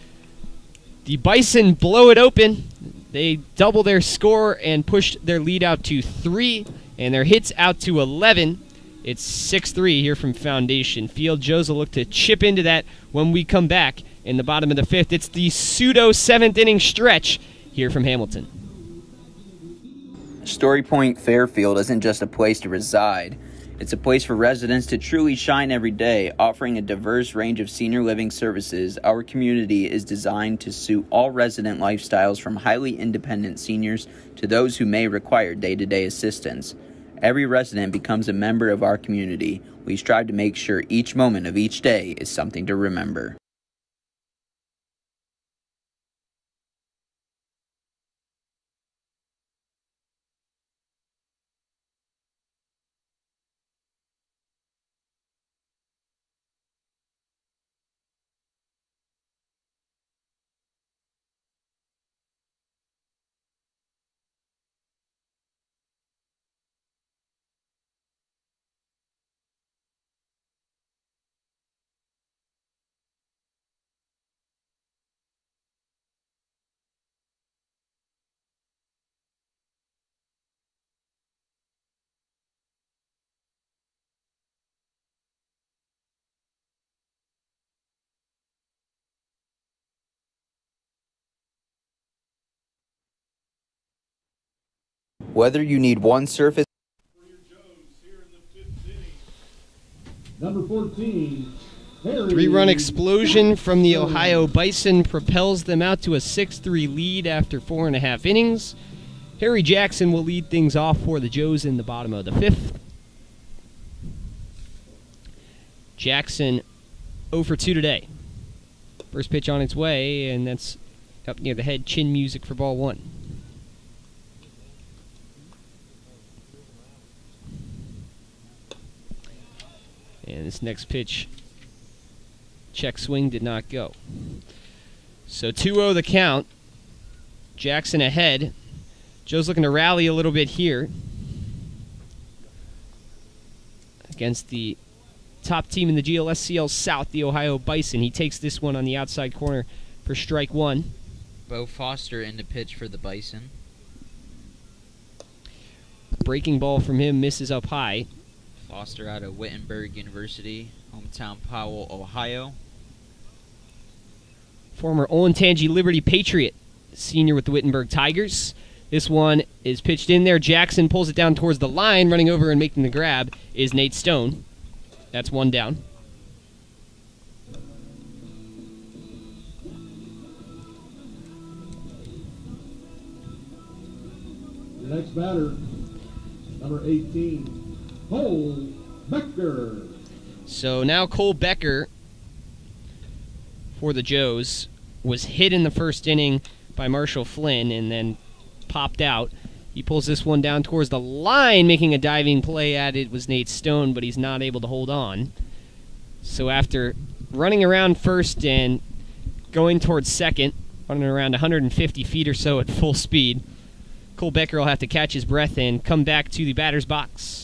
The Bison blow it open. They double their score and push their lead out to 3, and their hits out to 11. It's 6-3 here from Foundation Field. Joes will look to chip into that when we come back in the bottom of the 5th. It's the pseudo 7th inning stretch here from Hamilton. Story Point Fairfield isn't just a place to reside. It's a place for residents to truly shine every day. Offering a diverse range of senior living services, our community is designed to suit all resident lifestyles, from highly independent seniors to those who may require day-to-day assistance. Every resident becomes a member of our community. We strive to make sure each moment of each day is something to remember. Whether you need one surface Number 14, Harry. 3-run explosion from the Ohio Bison propels them out to a 6-3 lead after 4.5 innings. Harry Jackson will lead things off for the Joes in the bottom of the 5th. Jackson 0 for 2 today. First pitch on its way, and that's up near the head. Chin music for ball 1. And this next pitch, check swing, did not go. So 2-0 the count. Jackson ahead. Joe's looking to rally a little bit here against the top team in the GLSCL South, the Ohio Bison. He takes this one on the outside corner for strike 1. Bo Foster in the pitch for the Bison. Breaking ball from him misses up high. Foster out of Wittenberg University, hometown Powell, Ohio. Former Olentangy Liberty Patriot, senior with the Wittenberg Tigers. This one is pitched in there. Jackson pulls it down towards the line. Running over and making the grab is Nate Stone. That's 1 down. The next batter, number 18, Cole Becker. So now Cole Becker for the Joes was hit in the first inning by Marshall Flynn and then popped out. He pulls this one down towards the line, making a diving play at it was Nate Stone, but he's not able to hold on. So after running around first and going towards second, running around 150 feet or so at full speed, Cole Becker will have to catch his breath and come back to the batter's box.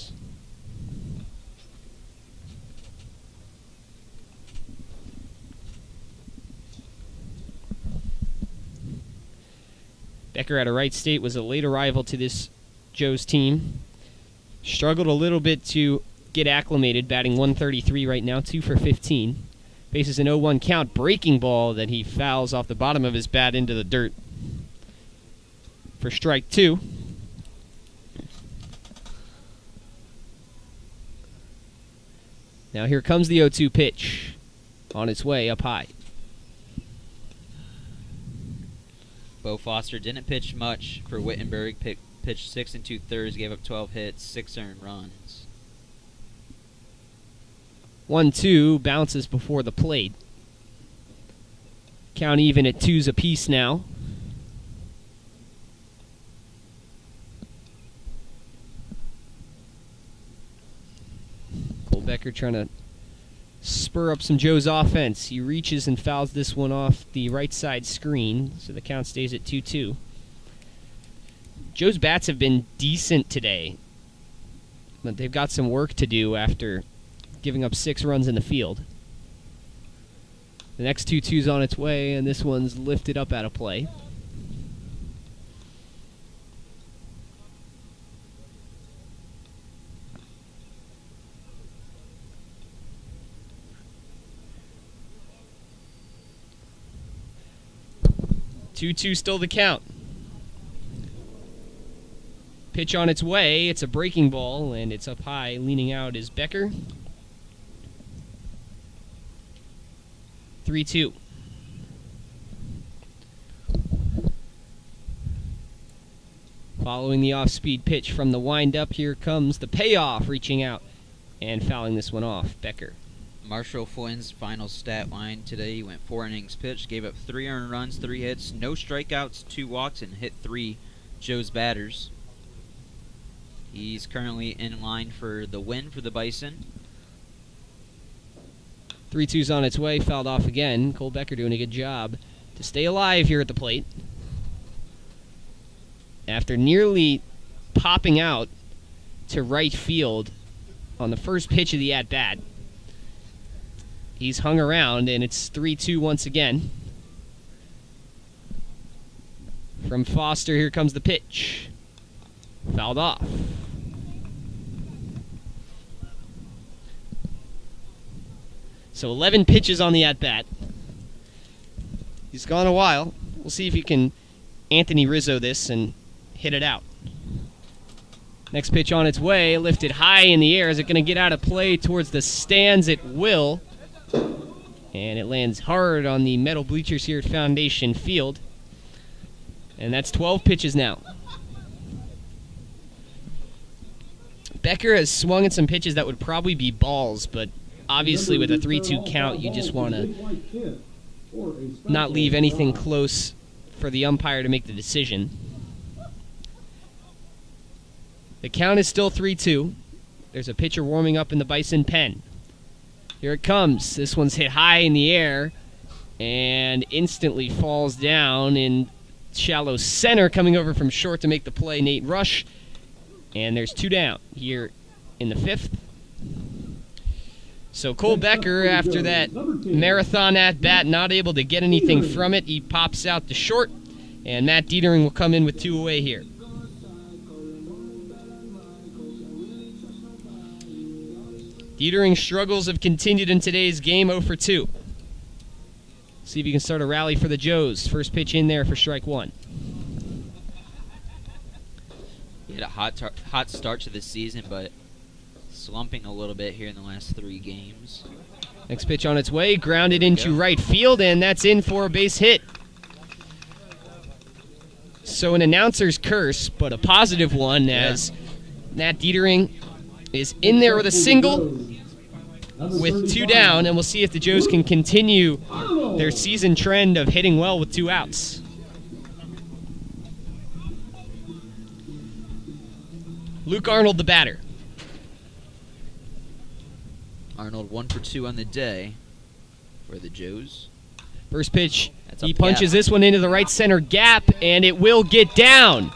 Becker out of Wright State was a late arrival to this Joe's team. Struggled a little bit to get acclimated, batting 133 right now, 2 for 15. Faces an 0-1 count, breaking ball that he fouls off the bottom of his bat into the dirt for strike 2. Now here comes the 0-2 pitch on its way up high. Bo Foster didn't pitch much for Wittenberg. Pitched 6 2/3, gave up 12 hits, 6 earned runs. 1-2 bounces before the plate. Count even at 2s apiece now. Cole Becker trying to spur up some Joe's offense. He reaches and fouls this one off the right side screen, so the count stays at 2-2. Joe's bats have been decent today, but they've got some work to do after giving up 6 runs in the field. The next 2-2's on its way, and this one's lifted up out of play. Two still the count. Pitch on its way. It's a breaking ball, and it's up high. Leaning out is Becker. 3-2. Following the off-speed pitch from the wind-up, here comes the payoff, reaching out and fouling this one off. Becker. Marshall Flynn's final stat line today, he went 4 innings pitched, gave up 3 earned runs, 3 hits, no strikeouts, 2 walks, and hit 3 Joe's batters. He's currently in line for the win for the Bison. 3-2's on its way, fouled off again. Cole Becker doing a good job to stay alive here at the plate. After nearly popping out to right field on the first pitch of the at-bat, he's hung around, and it's 3-2 once again. From Foster, here comes the pitch. Fouled off. So 11 pitches on the at-bat. He's gone a while. We'll see if he can Anthony Rizzo this and hit it out. Next pitch on its way, lifted high in the air. Is it going to get out of play towards the stands? It will. And it lands hard on the metal bleachers here at Foundation Field. And that's 12 pitches now. Becker has swung at some pitches that would probably be balls, but obviously with a 3-2 count, you just want to not leave anything close for the umpire to make the decision. The count is still 3-2. There's a pitcher warming up in the Bison pen. Here it comes. This one's hit high in the air and instantly falls down in shallow center. Coming over from short to make the play, Nate Rush. And there's 2 down here in the 5th. So Cole Becker, after that marathon at-bat, not able to get anything from it. He pops out to short, and Matt Dietering will come in with 2 away here. Dietering's struggles have continued in today's game, 0 for 2. See if he can start a rally for the Joes. First pitch in there for strike 1. He had a hot start to the season, but slumping a little bit here in the last 3 games. Next pitch on its way, grounded into right field, and that's in for a base hit. So an announcer's curse, but a positive one, as Matt Dietering is in there with a single with 2 down, and we'll see if the Joes can continue their season trend of hitting well with 2 outs. Luke Arnold, the batter. Arnold 1 for 2 on the day for the Joes. First pitch, That's he up punches gap. this one into the right center gap, and it will get down.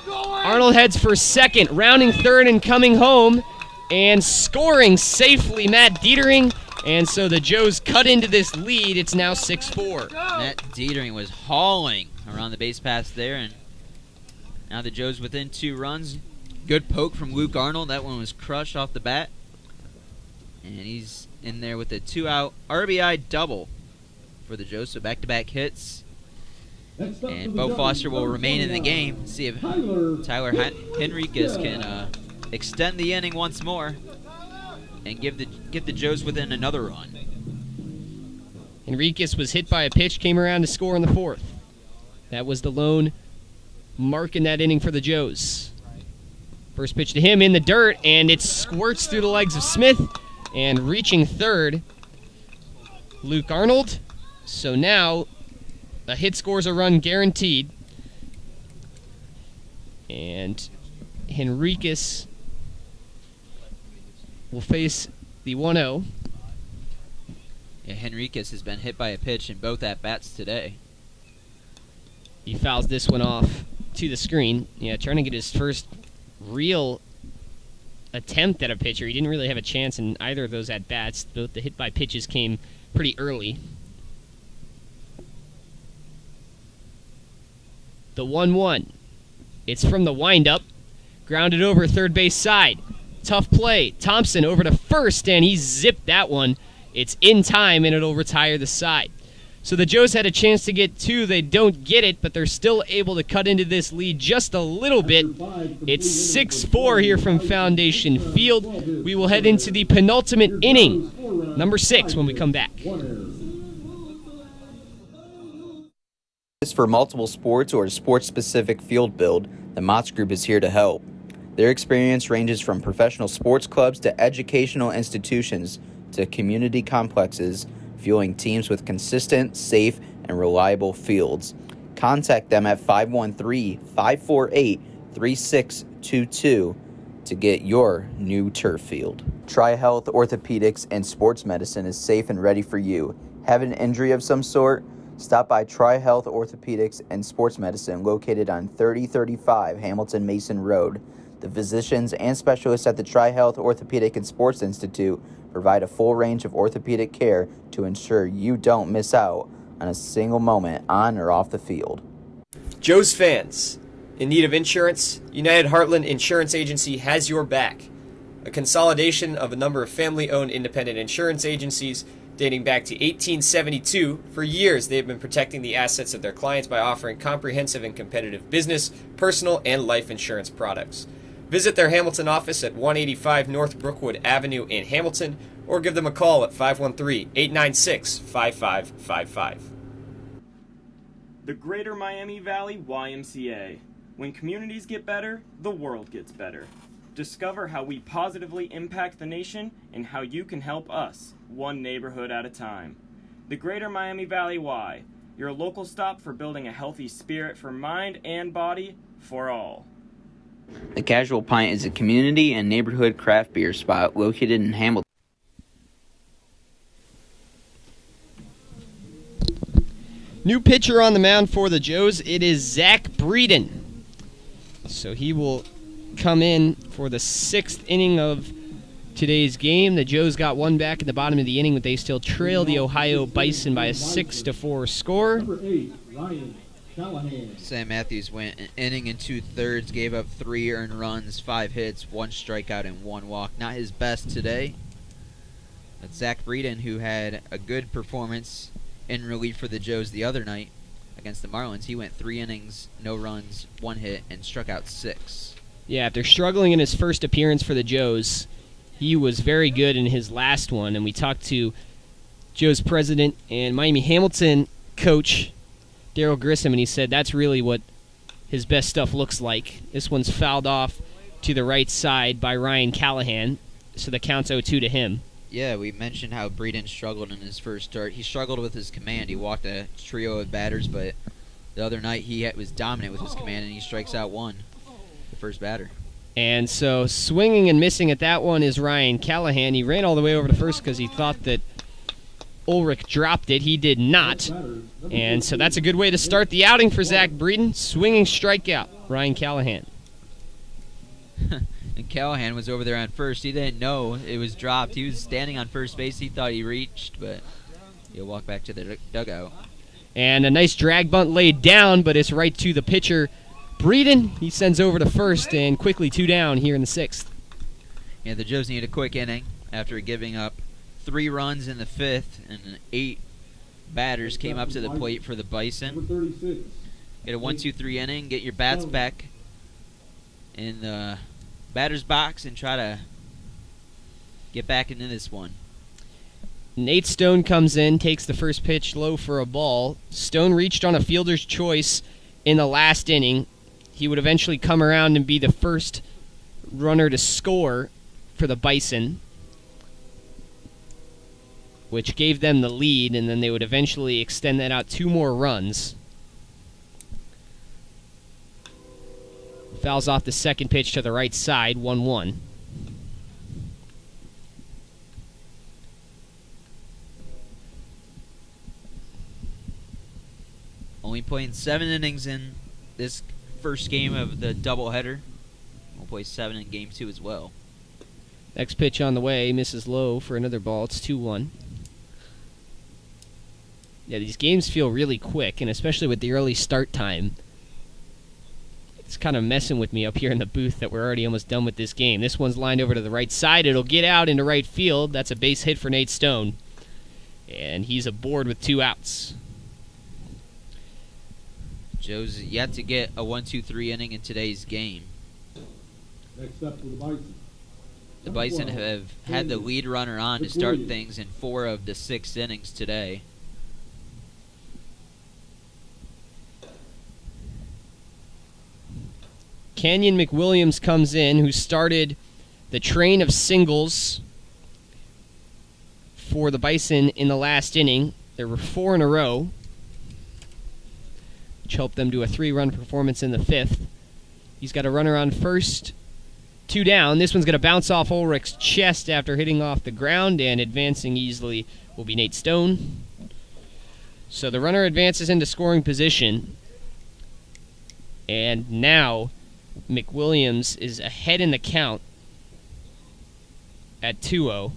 Arnold heads for second, rounding third and coming home, and scoring safely, Matt Dietering. And so the Joes cut into this lead. It's now 6-4. Matt Dietering was hauling around the base paths there, and now the Joes within 2 runs. Good poke from Luke Arnold. That one was crushed off the bat. And he's in there with a 2-out RBI double for the Joes, so back-to-back hits. And Bo Foster will remain in the game. See if Tyler Henriquez can extend the inning once more and get the Joes within another run. Henriquez was hit by a pitch, came around to score in the 4th. That was the lone mark in that inning for the Joes. First pitch to him in the dirt, and it squirts through the legs of Smith, and reaching third, Luke Arnold. So now a hit scores a run guaranteed. And Henriquez will face the 1-0. Yeah, Henriquez has been hit by a pitch in both at-bats today. He fouls this one off to the screen. Yeah, trying to get his first real attempt at a pitcher. He didn't really have a chance in either of those at-bats. Both the hit by pitches came pretty early. The 1-1. It's from the windup. Grounded over third base side. Tough play. Thompson over to first, and he zipped that one. It's in time, and it'll retire the side. So the Joes had a chance to get 2. They don't get it, but they're still able to cut into this lead just a little bit. It's 6-4 here from Foundation Field. We will head into the penultimate inning, number 6, when we come back. For multiple sports or sports-specific field build, the Motts Group is here to help. Their experience ranges from professional sports clubs to educational institutions to community complexes, fueling teams with consistent, safe, and reliable fields. Contact them at 513-548-3622 to get your new turf field. Tri-Health Orthopedics and Sports Medicine is safe and ready for you. Have an injury of some sort? Stop by Tri-Health Orthopedics and Sports Medicine located on 3035 Hamilton Mason Road. The physicians and specialists at the Tri-Health Orthopedic and Sports Institute provide a full range of orthopedic care to ensure you don't miss out on a single moment on or off the field. Joe's fans, in need of insurance, United Heartland Insurance Agency has your back. A consolidation of a number of family-owned independent insurance agencies dating back to 1872, for years they have been protecting the assets of their clients by offering comprehensive and competitive business, personal, and life insurance products. Visit their Hamilton office at 185 North Brookwood Avenue in Hamilton, or give them a call at 513-896-5555. The Greater Miami Valley YMCA. When communities get better, the world gets better. Discover how we positively impact the nation and how you can help us, one neighborhood at a time. The Greater Miami Valley Y, your local stop for building a healthy spirit for mind and body for all. The Casual Pint is a community and neighborhood craft beer spot located in Hamilton. New pitcher on the mound for the Joes. It is Zach Breeden. So he will come in for the 6th inning of today's game. The Joes got one back at the bottom of the inning, but they still trail the Ohio Bison by a 6-4 score. Number 8, Ryan Callahan. Sam Matthews went an inning and 2/3, gave up 3 earned runs, 5 hits, 1 strikeout, and 1 walk. Not his best today. But Zach Breeden, who had a good performance in relief for the Joes the other night against the Marlins, he went 3 innings, no runs, 1 hit, and struck out 6. Yeah, after struggling in his first appearance for the Joes, he was very good in his last one, and we talked to Joe's president and Miami Hamilton coach, Daryl Grissom, and he said that's really what his best stuff looks like. This one's fouled off to the right side by Ryan Callahan, so the count's 0-2 to him. Yeah, we mentioned how Breeden struggled in his first start. He struggled with his command. He walked a trio of batters, but the other night he was dominant with his command, and he strikes out 1, the first batter. And so swinging and missing at that one is Ryan Callahan. He ran all the way over to first because he thought that Ulrich dropped it. He did not. And so that's a good way to start the outing for Zach Breeden. Swinging strikeout, Ryan Callahan. And Callahan was over there on first. He didn't know it was dropped. He was standing on first base. He thought he reached, but he'll walk back to the dugout. And a nice drag bunt laid down, but it's right to the pitcher, Breeden. He sends over to first, and quickly 2 down here in the 6th. Yeah, the Joes need a quick inning after giving up 3 runs in the 5th, and 8 batters came up to the plate for the Bison. Number 36. Get a 1-2-3 inning, get your bats back in the batter's box, and try to get back into this one. Nate Stone comes in, takes the first pitch low for a ball. Stone reached on a fielder's choice in the last inning. He would eventually come around and be the first runner to score for the Bison, which gave them the lead, and then they would eventually extend that out 2 more runs. Fouls off the second pitch to the right side, 1-1. Only playing 7 innings in this first game of the doubleheader. We'll play 7 in game 2 as well. Next pitch on the way, misses low for another ball. It's 2-1. Yeah, these games feel really quick, and especially with the early start time. It's kind of messing with me up here in the booth that we're already almost done with this game. This one's lined over to the right side. It'll get out into right field. That's a base hit for Nate Stone. And he's aboard with 2 outs. Joe's yet to get a 1-2-3 inning in today's game. Next up for the Bison. The Bison have had the lead runner on to start things in 4 of the 6 innings today. Canyon McWilliams comes in, who started the train of singles for the Bison in the last inning. There were 4 in a row, which helped them to a 3-run performance in the 5th. He's got a runner on first, 2 down. This one's going to bounce off Ulrich's chest after hitting off the ground, and advancing easily will be Nate Stone. So the runner advances into scoring position, and now McWilliams is ahead in the count at 2-0.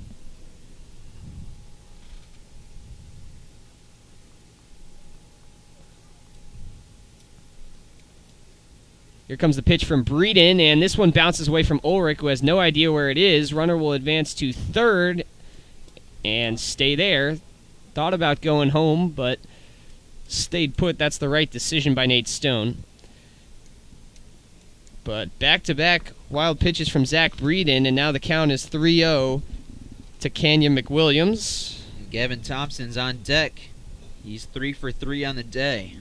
Here comes the pitch from Breeden, and this one bounces away from Ulrich, who has no idea where it is. Runner will advance to third and stay there. Thought about going home, but stayed put. That's the right decision by Nate Stone. But back-to-back wild pitches from Zach Breeden, and now the count is 3-0 to Canyon McWilliams. Gavin Thompson's on deck. He's 3 for 3 on the day.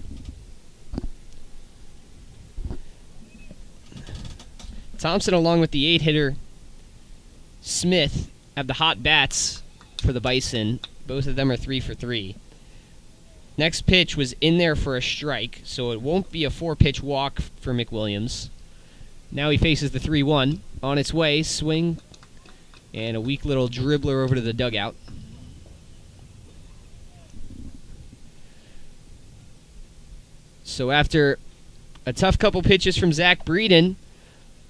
Thompson, along with the 8-hitter Smith, have the hot bats for the Bison. Both of them are 3 for 3. Next pitch was in there for a strike, so it won't be a 4-pitch walk for McWilliams. Now he faces the 3-1. On its way, swing, and a weak little dribbler over to the dugout. So after a tough couple pitches from Zach Breeden,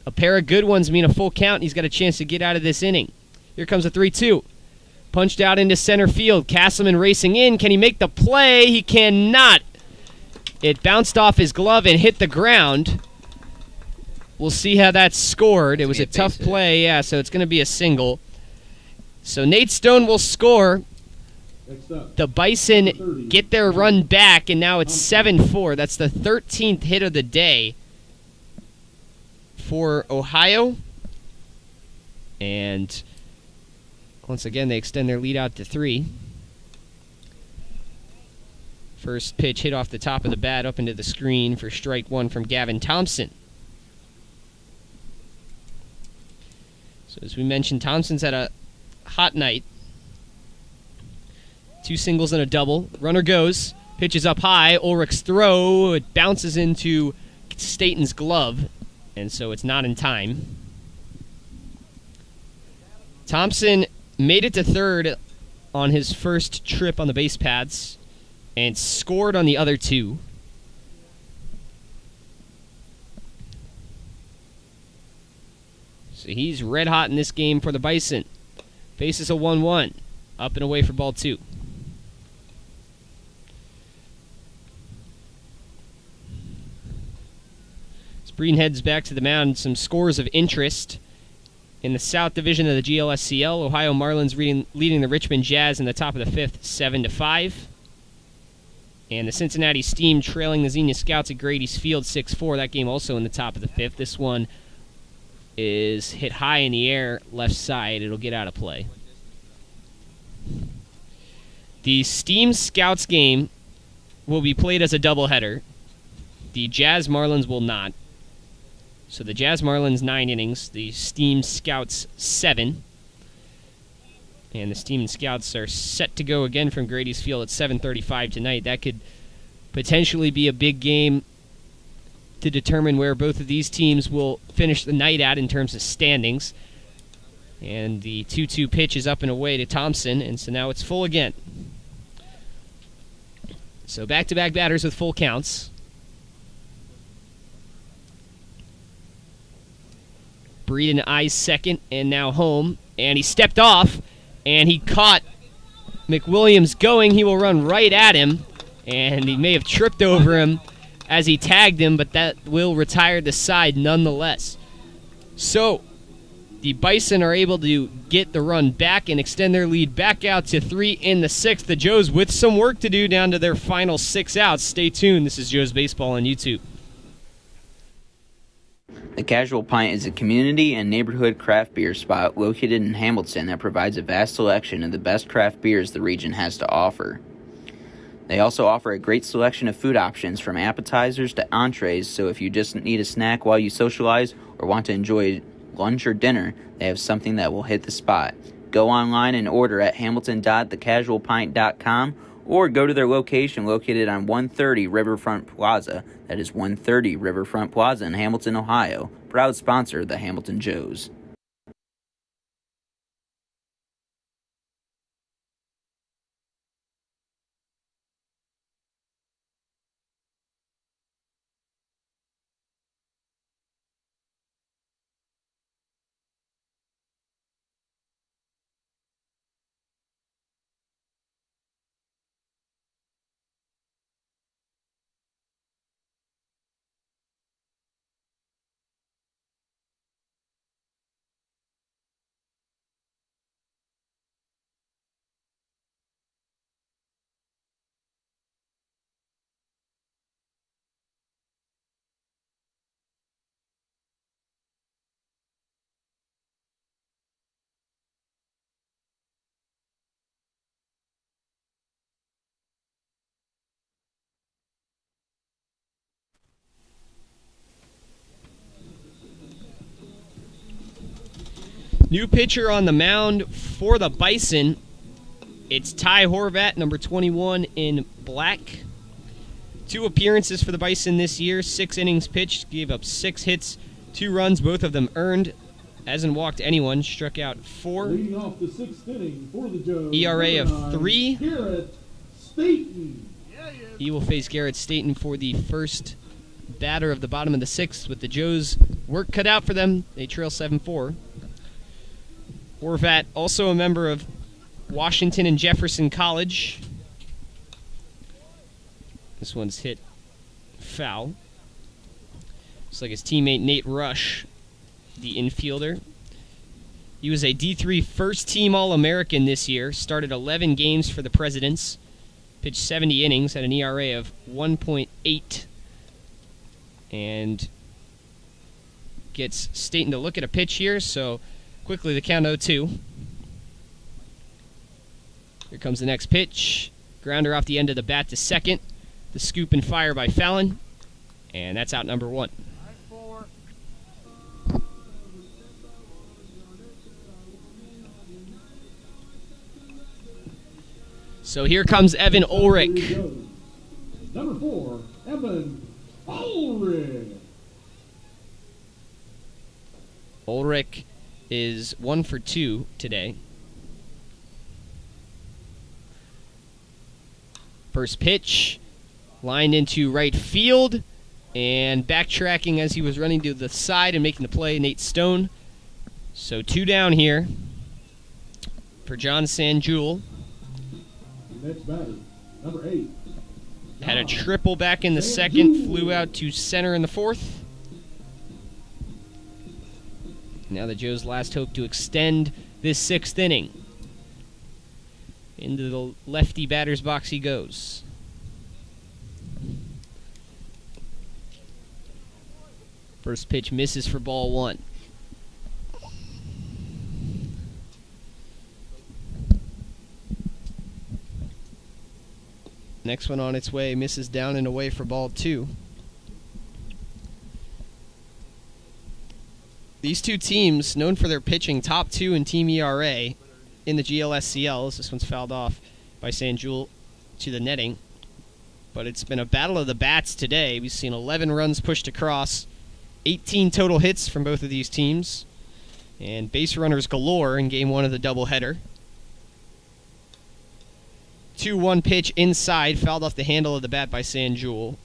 a pair of good ones mean a full count, and he's got a chance to get out of this inning. Here comes a 3-2. Punched out into center field. Castleman racing in. Can he make the play? He cannot. It bounced off his glove and hit the ground. We'll see how that's scored. It was a tough play, yeah, so it's going to be a single. So Nate Stone will score. The Bison get their run back, and now it's 7-4. That's the 13th hit of the day for Ohio. And once again, they extend their lead out to 3. First pitch hit off the top of the bat up into the screen for strike 1 from Gavin Thompson. So as we mentioned, Thompson's had a hot night. 2 singles and a double. Runner goes. Pitches up high. Ulrich's throw. It bounces into Staten's glove, and so it's not in time. Thompson made it to third on his first trip on the base paths and scored on the other 2. So he's red hot in this game for the Bison. Faces a 1-1. Up and away for ball 2. Breeden heads back to the mound. Some scores of interest. In the South Division of the GLSCL, Ohio Marlins leading the Richmond Jazz in the top of the 5th, 7-5. And the Cincinnati Steam trailing the Xenia Scouts at Grady's Field, 6-4. That game also in the top of the 5th. This one is hit high in the air, left side. It'll get out of play. The Steam Scouts game will be played as a doubleheader. The Jazz Marlins will not. So the Jazz Marlins 9 innings, the Steam Scouts 7. And the Steam Scouts are set to go again from Grady's Field at 7:35 tonight. That could potentially be a big game to determine where both of these teams will finish the night at in terms of standings. And the 2-2 pitch is up and away to Thompson, and so now it's full again. So back-to-back batters with full counts. Breeden eyes second and now home, and he stepped off, and he caught McWilliams going. He will run right at him, and he may have tripped over him as he tagged him, but that will retire the side nonetheless. So the Bison are able to get the run back and extend their lead back out to 3 in the 6th. The Joes with some work to do down to their final 6 outs. Stay tuned. This is Joe's Baseball on YouTube. The Casual Pint is a community and neighborhood craft beer spot located in Hamilton that provides a vast selection of the best craft beers the region has to offer. They also offer a great selection of food options from appetizers to entrees, so if you just need a snack while you socialize or want to enjoy lunch or dinner, they have something that will hit the spot. Go online and order at hamilton.thecasualpint.com or go to their location located on 130 Riverfront Plaza. That is 130 Riverfront Plaza in Hamilton, Ohio. Proud sponsor, the Hamilton Joes. New pitcher on the mound for the Bison. It's Ty Horvat, number 21 in black. 2 appearances for the Bison this year, 6 innings pitched, gave up 6 hits, 2 runs, both of them earned. Hasn't walked anyone, struck out 4. Leading off the 6th inning for the Joes, ERA of 3. Garrett Staten. He will face Garrett Staten for the first batter of the bottom of the 6th, with the Joes work cut out for them. They trail 7-4. Horvat, also a member of Washington and Jefferson College. This one's hit foul. Looks like his teammate Nate Rush, the infielder. He was a D3 first-team All-American this year, started 11 games for the Presidents, pitched 70 innings, had an ERA of 1.8, and gets Staten to look at a pitch here, so quickly the count 0-2. Here comes the next pitch. Grounder off the end of the bat to second. The scoop and fire by Fallon, and that's out number 1. So here comes Evan Ulrich. Number 4, Evan Ulrich. Ulrich is 1 for 2 today. First pitch, lined into right field, and backtracking as he was running to the side and making the play, Nate Stone. So 2 down here for John Sanjul. Next batter, number 8. Had a triple back in the 2nd, flew out to center in the 4th. Now the Joes' last hope to extend this 6th inning. Into the lefty batter's box he goes. First pitch misses for ball 1. Next one on its way, misses down and away for ball 2. These two teams, known for their pitching, top 2 in team ERA in the GLSCLs. This one's fouled off by Sanjul to the netting. But it's been a battle of the bats today. We've seen 11 runs pushed across, 18 total hits from both of these teams, and base runners galore in game 1 of the doubleheader. 2-1 pitch inside, fouled off the handle of the bat by Sanjul.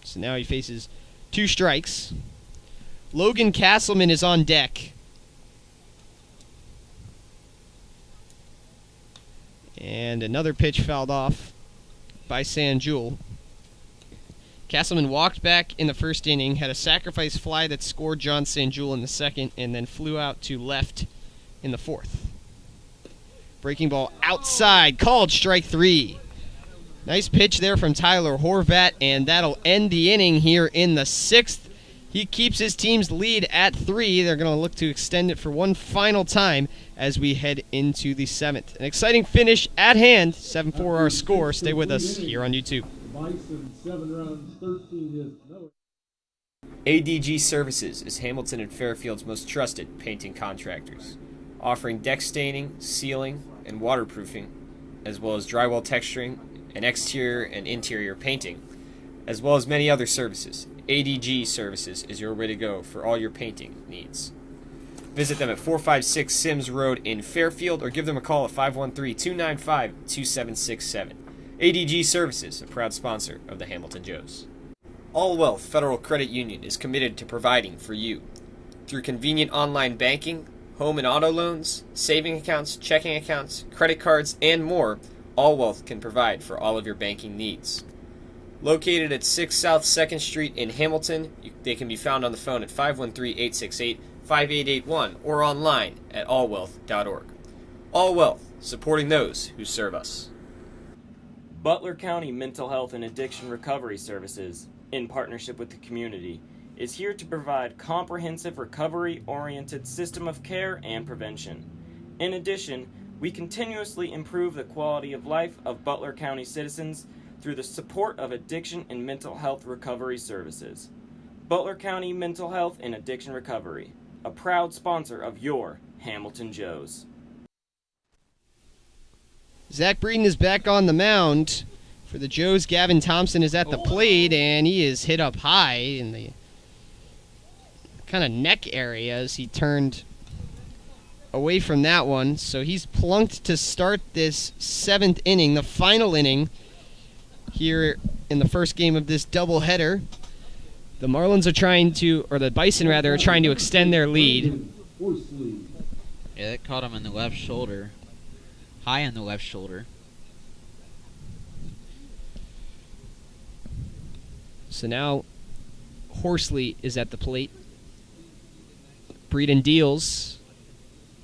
So now he faces 2 strikes. Logan Castleman is on deck. And another pitch fouled off by Sanjul. Castleman walked back in the first inning, had a sacrifice fly that scored John Sanjul in the 2nd, and then flew out to left in the 4th. Breaking ball outside, called strike 3. Nice pitch there from Tyler Horvat, and that'll end the inning here in the 6th. He keeps his team's lead at 3. They're going to look to extend it for one final time as we head into the 7th. An exciting finish at hand. 7-4 our score. Stay with us here on YouTube. Bison 7 runs, 13 hits, no. ADG Services is Hamilton and Fairfield's most trusted painting contractors, offering deck staining, sealing, and waterproofing, as well as drywall texturing and exterior and interior painting, as well as many other services. ADG Services is your way to go for all your painting needs. Visit them at 456 Sims Road in Fairfield or give them a call at 513-295-2767. ADG Services, a proud sponsor of the Hamilton Joes. All Wealth Federal Credit Union is committed to providing for you. Through convenient online banking, home and auto loans, saving accounts, checking accounts, credit cards, and more, All Wealth can provide for all of your banking needs. Located at 6 South 2nd Street in Hamilton, they can be found on the phone at 513-868-5881 or online at allwealth.org. All Wealth, supporting those who serve us. Butler County Mental Health and Addiction Recovery Services, in partnership with the community, is here to provide comprehensive recovery-oriented system of care and prevention. In addition, we continuously improve the quality of life of Butler County citizens through the support of addiction and mental health recovery services. Butler County Mental Health and Addiction Recovery. a proud sponsor of your Hamilton Joes. Zach Breeden is back on the mound. For the Joes, Gavin Thompson is at the plate, and he is hit up high in the kind of neck area as he turned away from that one. So he's plunked to start this 7th inning, the final inning here in the first game of this doubleheader. The Marlins are trying to, or the Bison rather, are trying to extend their lead. Yeah, that caught him in the left shoulder. High on the left shoulder. So now Horsley is at the plate. Breeden deals.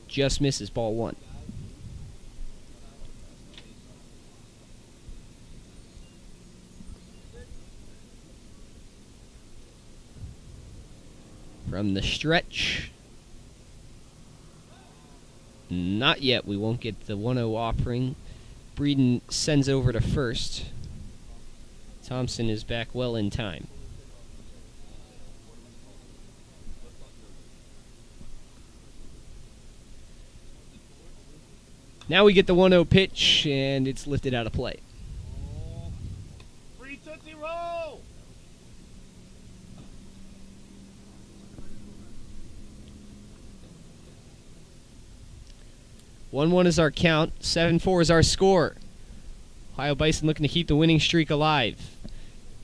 Just misses, ball 1. From the stretch. Not yet. We won't get the 1-0 offering. Breeden sends over to first. Thompson is back well in time. Now we get the 1-0 pitch, and it's lifted out of play. Free Tootsie Roll! 1-1 is our count. 7-4 is our score. Ohio Bison looking to keep the winning streak alive.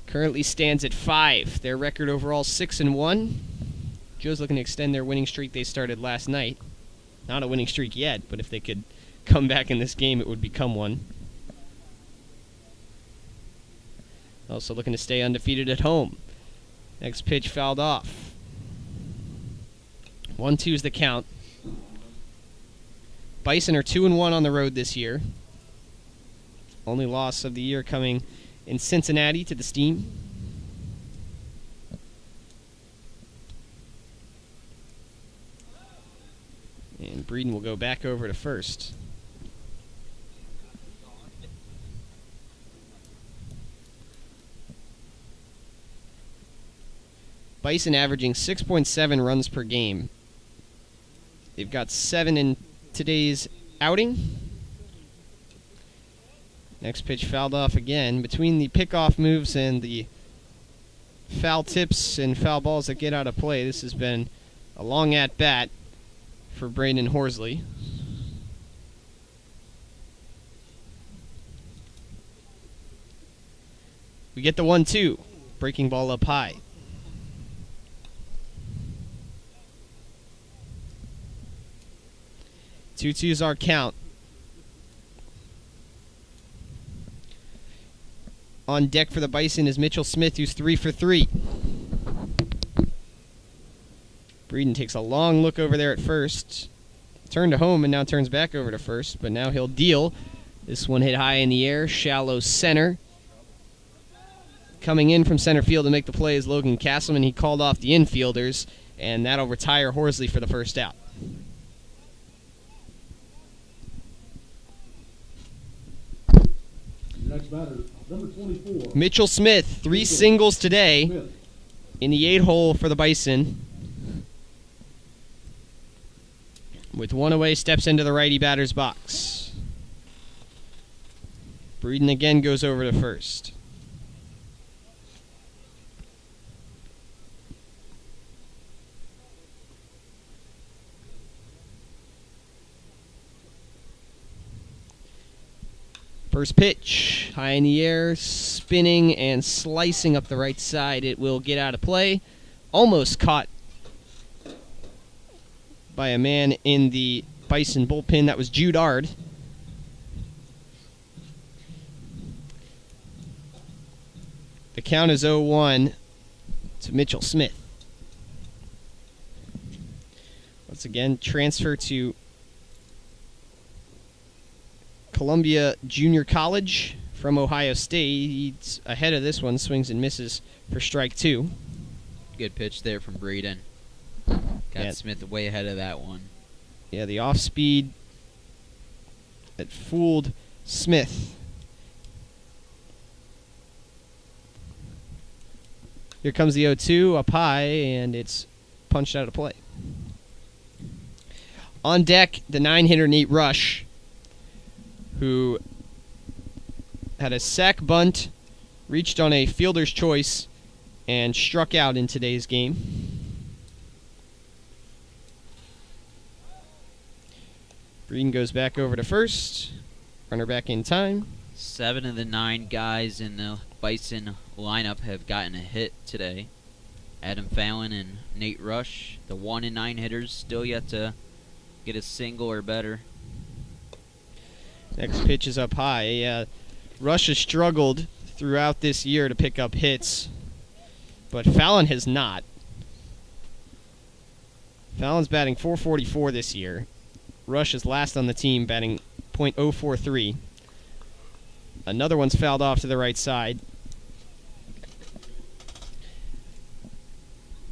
Currently stands at 5. Their record overall 6-1. Joe's looking to extend their winning streak they started last night. Not a winning streak yet, but if they could come back in this game, it would become one. Also looking to stay undefeated at home. Next pitch fouled off. 1-2 is the count. Bison are 2-1 on the road this year. Only loss of the year coming in Cincinnati to the Steam. And Breeden will go back over to first. Bison averaging 6.7 runs per game. They've got 7 in today's outing. Next pitch fouled off again. Between the pickoff moves and the foul tips and foul balls that get out of play, this has been a long at-bat for Brandon Horsley. We get the 1-2. Breaking ball up high. 2-2 is our count. On deck for the Bison is Mitchell Smith, who's 3 for 3. Breeden takes a long look over there at first. Turned to home and now turns back over to first, but now he'll deal. This one hit high in the air, shallow center. Coming in from center field to make the play is Logan Castleman. He called off the infielders, and that'll retire Horsley for the first out. Next batter, number 24. Mitchell Smith, 3 singles today in the 8-hole for the Bison. With 1 away, steps into the righty batter's box. Breeden again goes over to first. First pitch, high in the air, spinning and slicing up the right side. It will get out of play. Almost caught by a man in the Bison bullpen. That was Jude Ard. The count is 0-1 to Mitchell Smith. Once again, transfer to Columbia Junior College from Ohio State. He's ahead of this one, swings and misses for strike 2. Good pitch there from Breeden. Got Smith way ahead of that one. Yeah, the off speed that fooled Smith. Here comes the 0-2 up high, and it's punched out of play. On deck, the 9-hitter Nate Rush, who had a sac bunt, reached on a fielder's choice, and struck out in today's game. Breeden goes back over to first. Runner back in time. 7 of the 9 guys in the Bison lineup have gotten a hit today. Adam Fallon and Nate Rush, the 1 and 9 hitters, still yet to get a single or better. Next pitch is up high. Rush has struggled throughout this year to pick up hits, but Fallon has not. Fallon's batting .444 this year. Rush is last on the team, batting .043. Another one's fouled off to the right side.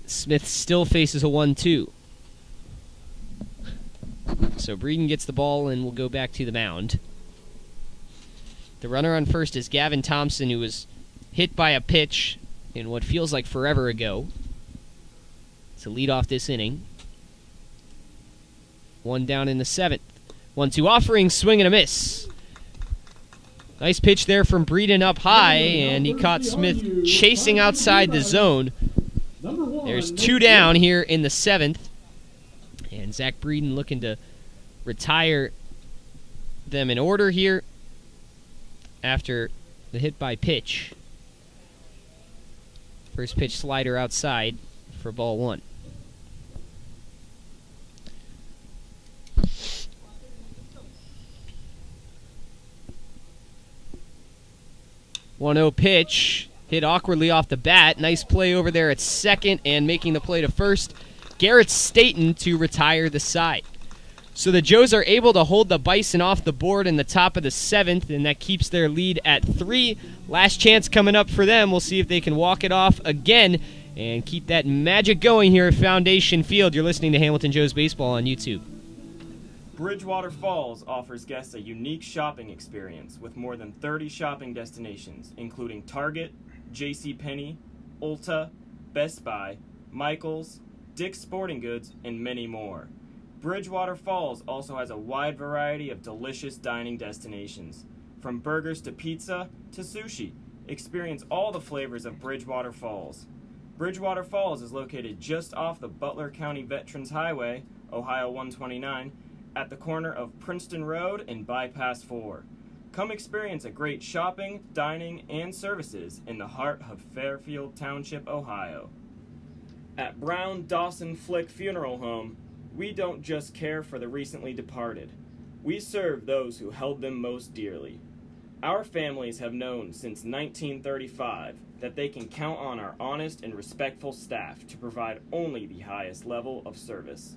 Smith still faces a 1-2. So Breeden gets the ball and will go back to the mound. The runner on first is Gavin Thompson, who was hit by a pitch in what feels like forever ago to lead off this inning. One down in the 7th. 1-2 offering, swing and a miss. Nice pitch there from Breeden up high, and he caught Smith chasing outside the zone. There's 2 down here in the 7th. And Zach Breeden looking to retire them in order here after the hit by pitch. First pitch slider outside for ball 1. .1-0 pitch, hit awkwardly off the bat. Nice play over there at second, and making the play to first, Garrett Staten to retire the side. So the Joes are able to hold the Bison off the board in the top of the 7th, and that keeps their lead at 3. Last chance coming up for them. We'll see if they can walk it off again and keep that magic going here at Foundation Field. You're listening to Hamilton Joes Baseball on YouTube. Bridgewater Falls offers guests a unique shopping experience with more than 30 shopping destinations, including Target, JCPenney, Ulta, Best Buy, Michaels, Dick's Sporting Goods, and many more. Bridgewater Falls also has a wide variety of delicious dining destinations. From burgers to pizza to sushi, experience all the flavors of Bridgewater Falls. Bridgewater Falls is located just off the Butler County Veterans Highway, Ohio 129, at the corner of Princeton Road and Bypass 4. Come experience a great shopping, dining, and services in the heart of Fairfield Township, Ohio. At Brown Dawson Flick Funeral Home, we don't just care for the recently departed. We serve those who held them most dearly. Our families have known since 1935 that they can count on our honest and respectful staff to provide only the highest level of service.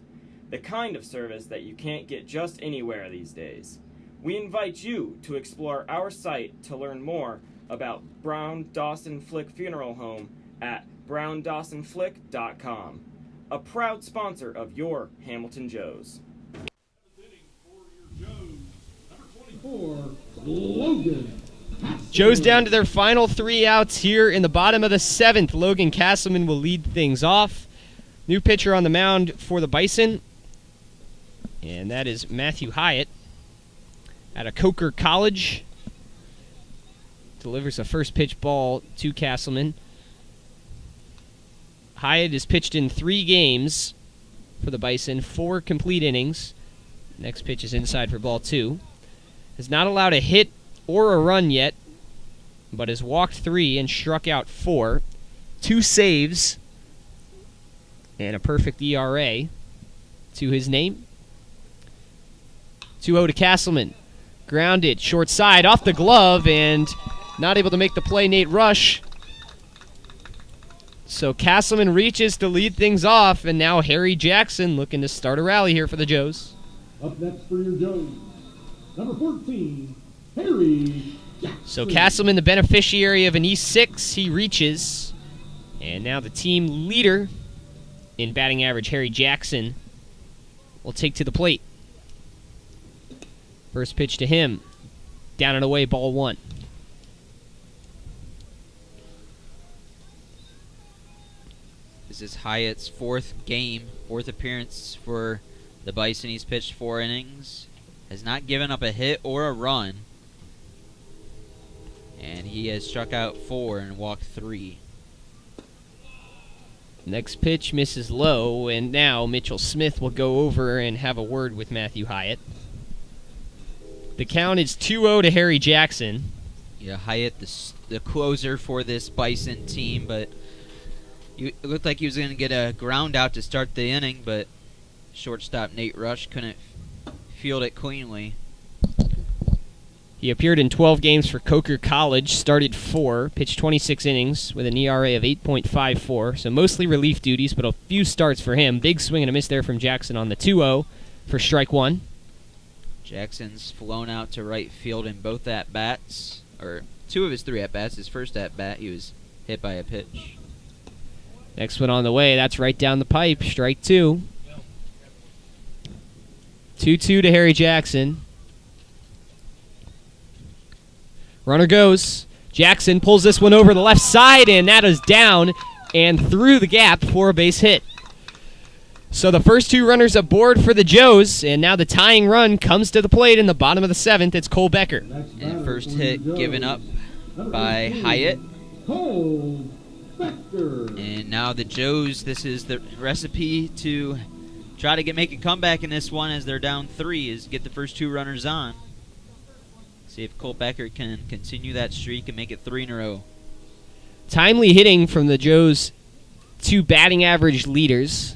The kind of service that you can't get just anywhere these days. We invite you to explore our site to learn more about Brown Dawson Flick Funeral Home at browndawsonflick.com. A proud sponsor of your Hamilton Joes. Joes down to their final 3 outs here in the bottom of the 7th. Logan Castleman will lead things off. New pitcher on the mound for the Bison, and that is Matthew Hyatt out of Coker College. Delivers a first pitch ball to Castleman. Hyatt has pitched in 3 games for the Bison, 4 complete innings. Next pitch is inside for ball 2. Has not allowed a hit or a run yet, but has walked 3 and struck out 4. 2 saves and a perfect ERA to his name. 2-0 to Castleman. Grounded, short side, off the glove, and not able to make the play, Nate Rush. So Castleman reaches to lead things off, and now Harry Jackson looking to start a rally here for the Joes. Up next for your Joes, number 14, Harry Jackson. So Castleman, the beneficiary of an E6, he reaches. And now the team leader in batting average, Harry Jackson, will take to the plate. First pitch to him. Down and away, ball 1. This is Hyatt's 4th appearance for The Bison, he's pitched 4 innings, has not given up a hit or a run, and he has struck out 4 and walked 3. Next pitch misses low, and now Mitchell Smith will go over and have a word with Matthew Hyatt. The count is 2-0 to Harry Jackson. Yeah, Hyatt, the closer for this Bison team, but it looked like he was going to get a ground out to start the inning, but shortstop Nate Rush couldn't field it cleanly. He appeared in 12 games for Coker College, started 4, pitched 26 innings with an ERA of 8.54, so mostly relief duties, but a few starts for him. Big swing and a miss there from Jackson on the 2-0 for strike 1. Jackson's flown out to right field in both at-bats, or 2 of his 3 at-bats. His first at-bat, he was hit by a pitch. Next one on the way, that's right down the pipe, strike 2. 2-2 to Harry Jackson. Runner goes. Jackson pulls this one over the left side, and that is down and through the gap for a base hit. So the first 2 runners aboard for the Joes, and now the tying run comes to the plate in the bottom of the 7th. It's Cole Becker. And first hit given up by Hyatt. Cole Becker. And now the Joes, this is the recipe to try to make a comeback in this one as they're down 3, is get the first 2 runners on. See if Cole Becker can continue that streak and make it 3 in a row. Timely hitting from the Joes' 2 batting average leaders.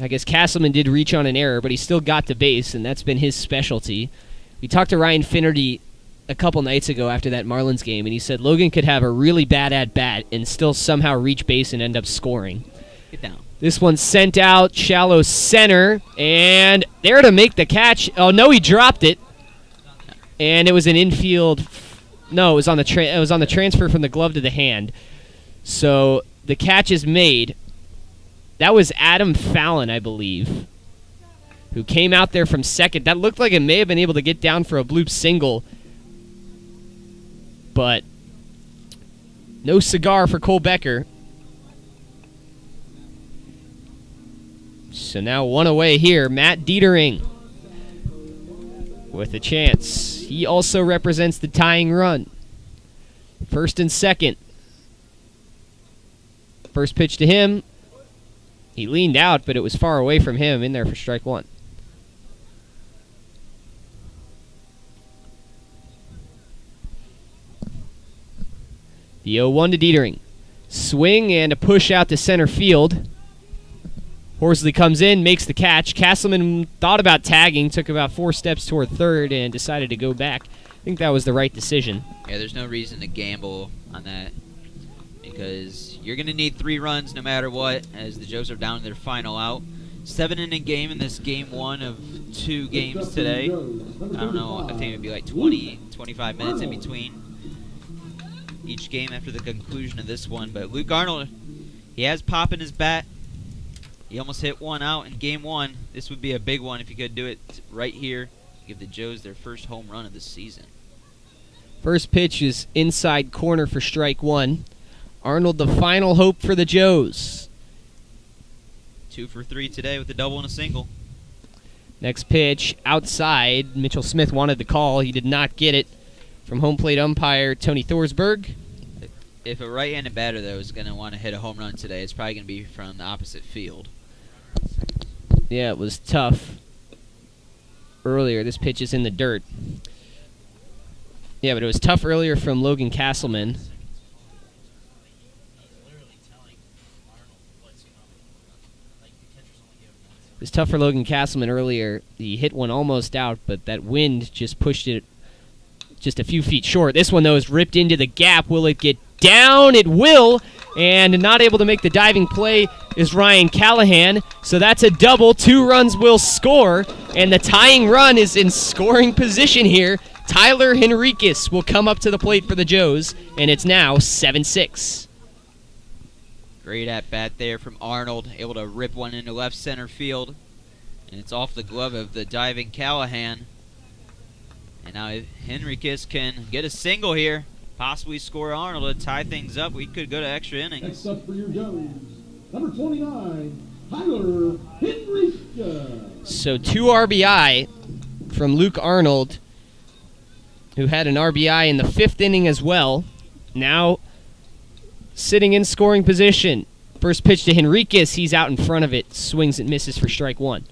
I guess Castleman did reach on an error, but he still got to base, and that's been his specialty. We talked to Ryan Finnerty a couple nights ago after that Marlins game, and he said Logan could have a really bad at-bat and still somehow reach base and end up scoring. Get down. This one's sent out, shallow center, and there to make the catch. Oh, no, he dropped it. And it was an infield. No, it was on the transfer from the glove to the hand. So the catch is made. That was Adam Fallon, I believe, who came out there from second. That looked like it may have been able to get down for a bloop single, but no cigar for Cole Becker. So now one away here, Matt Dietering with a chance. He also represents the tying run. First and second. First pitch to him. He leaned out, but it was far away from him, in there for strike 1. The 0-1 to Dietering. Swing and a push out to center field. Horsley comes in, makes the catch. Castleman thought about tagging, took about 4 steps toward third, and decided to go back. I think that was the right decision. Yeah, there's no reason to gamble on that because you're going to need 3 runs no matter what as the Joes are down to their final out. 7-inning game in this game 1 of 2 games today. I don't know, I think it would be like 20, 25 minutes in between each game after the conclusion of this one. But Luke Arnold, he has pop in his bat. He almost hit one out in game 1. This would be a big one if he could do it right here. Give the Joes their first home run of the season. First pitch is inside corner for strike 1. Arnold, the final hope for the Joes. 2 for 3 today with a double and a single. Next pitch, outside. Mitchell Smith wanted the call. He did not get it from home plate umpire Tony Thorsberg. If a right-handed batter, though, is going to want to hit a home run today, it's probably going to be from the opposite field. Yeah, it was tough earlier. This pitch is in the dirt. Yeah, but it was tough earlier from Logan Castleman. It was tough for Logan Castleman earlier. He hit one almost out, but that wind just pushed it just a few feet short. This one, though, is ripped into the gap. Will it get down? It will. And not able to make the diving play is Ryan Callahan. So that's a double. 2 runs will score. And the tying run is in scoring position here. Tyler Henriquez will come up to the plate for the Joes. And it's now 7-6. Great at-bat there from Arnold. Able to rip one into left center field. And it's off the glove of the diving Callahan. And now if Henriquez can get a single here, possibly score Arnold to tie things up, we could go to extra innings. Next up for your Joes, number 29, Tyler Henriquez. So 2 RBI from Luke Arnold, who had an RBI in the 5th inning as well. Now sitting in scoring position. First pitch to Henriquez. He's out in front of it. Swings and misses for strike 1.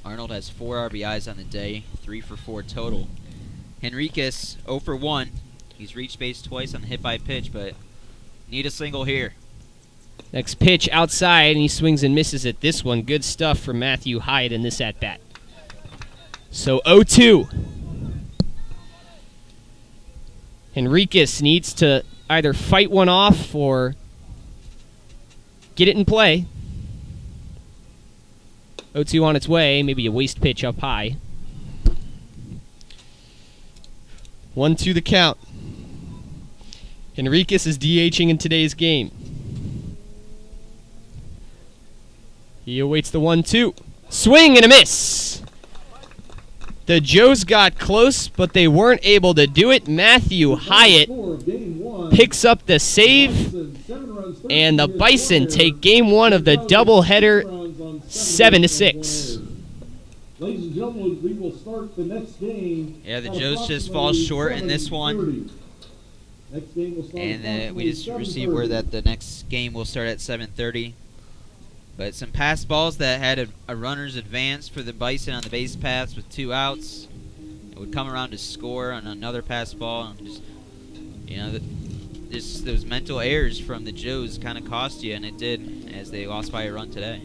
Arnold has 4 RBIs on the day, 3 for 4 total. Henriquez 0 for 1. He's reached base twice on the hit by pitch, but need a single here. Next pitch outside, and he swings and misses at this one. Good stuff from Matthew Hyatt in this at-bat. So 0-2. Henriquez needs to either fight one off or get it in play. 0-2 on its way. Maybe a waste pitch up high. 1-2 the count. Henriquez is DHing in today's game. He awaits the 1-2. Swing and a miss. The Joes got close, but they weren't able to do it. Matthew Hyatt picks up the save, and the Bison take game 1 of the doubleheader 7-6. Ladies and gentlemen, we will start the next game. Yeah, the Joes just fall short in this one. Next game will start And we just received word that the next game will start at 7:30. But some pass balls that had a runner's advance for the Bison on the base paths with 2 outs. It would come around to score on another pass ball. And just, you know, just those mental errors from the Joes kind of cost you, and it did as they lost by a run today.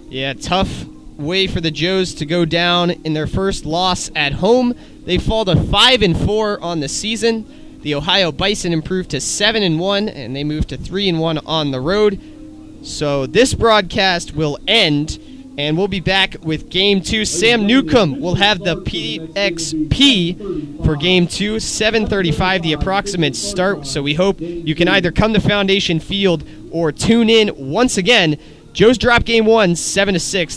Yeah, tough way for the Joes to go down in their first loss at home. They fall to 5-4 on the season. The Ohio Bison improved to 7-1, and they moved to 3-1 on the road. So this broadcast will end, and we'll be back with Game 2. Sam Newcomb will have the PXP for Game 2, 7:35, the approximate start. So we hope you can either come to Foundation Field or tune in once again. Joes drop Game 1, 7-6.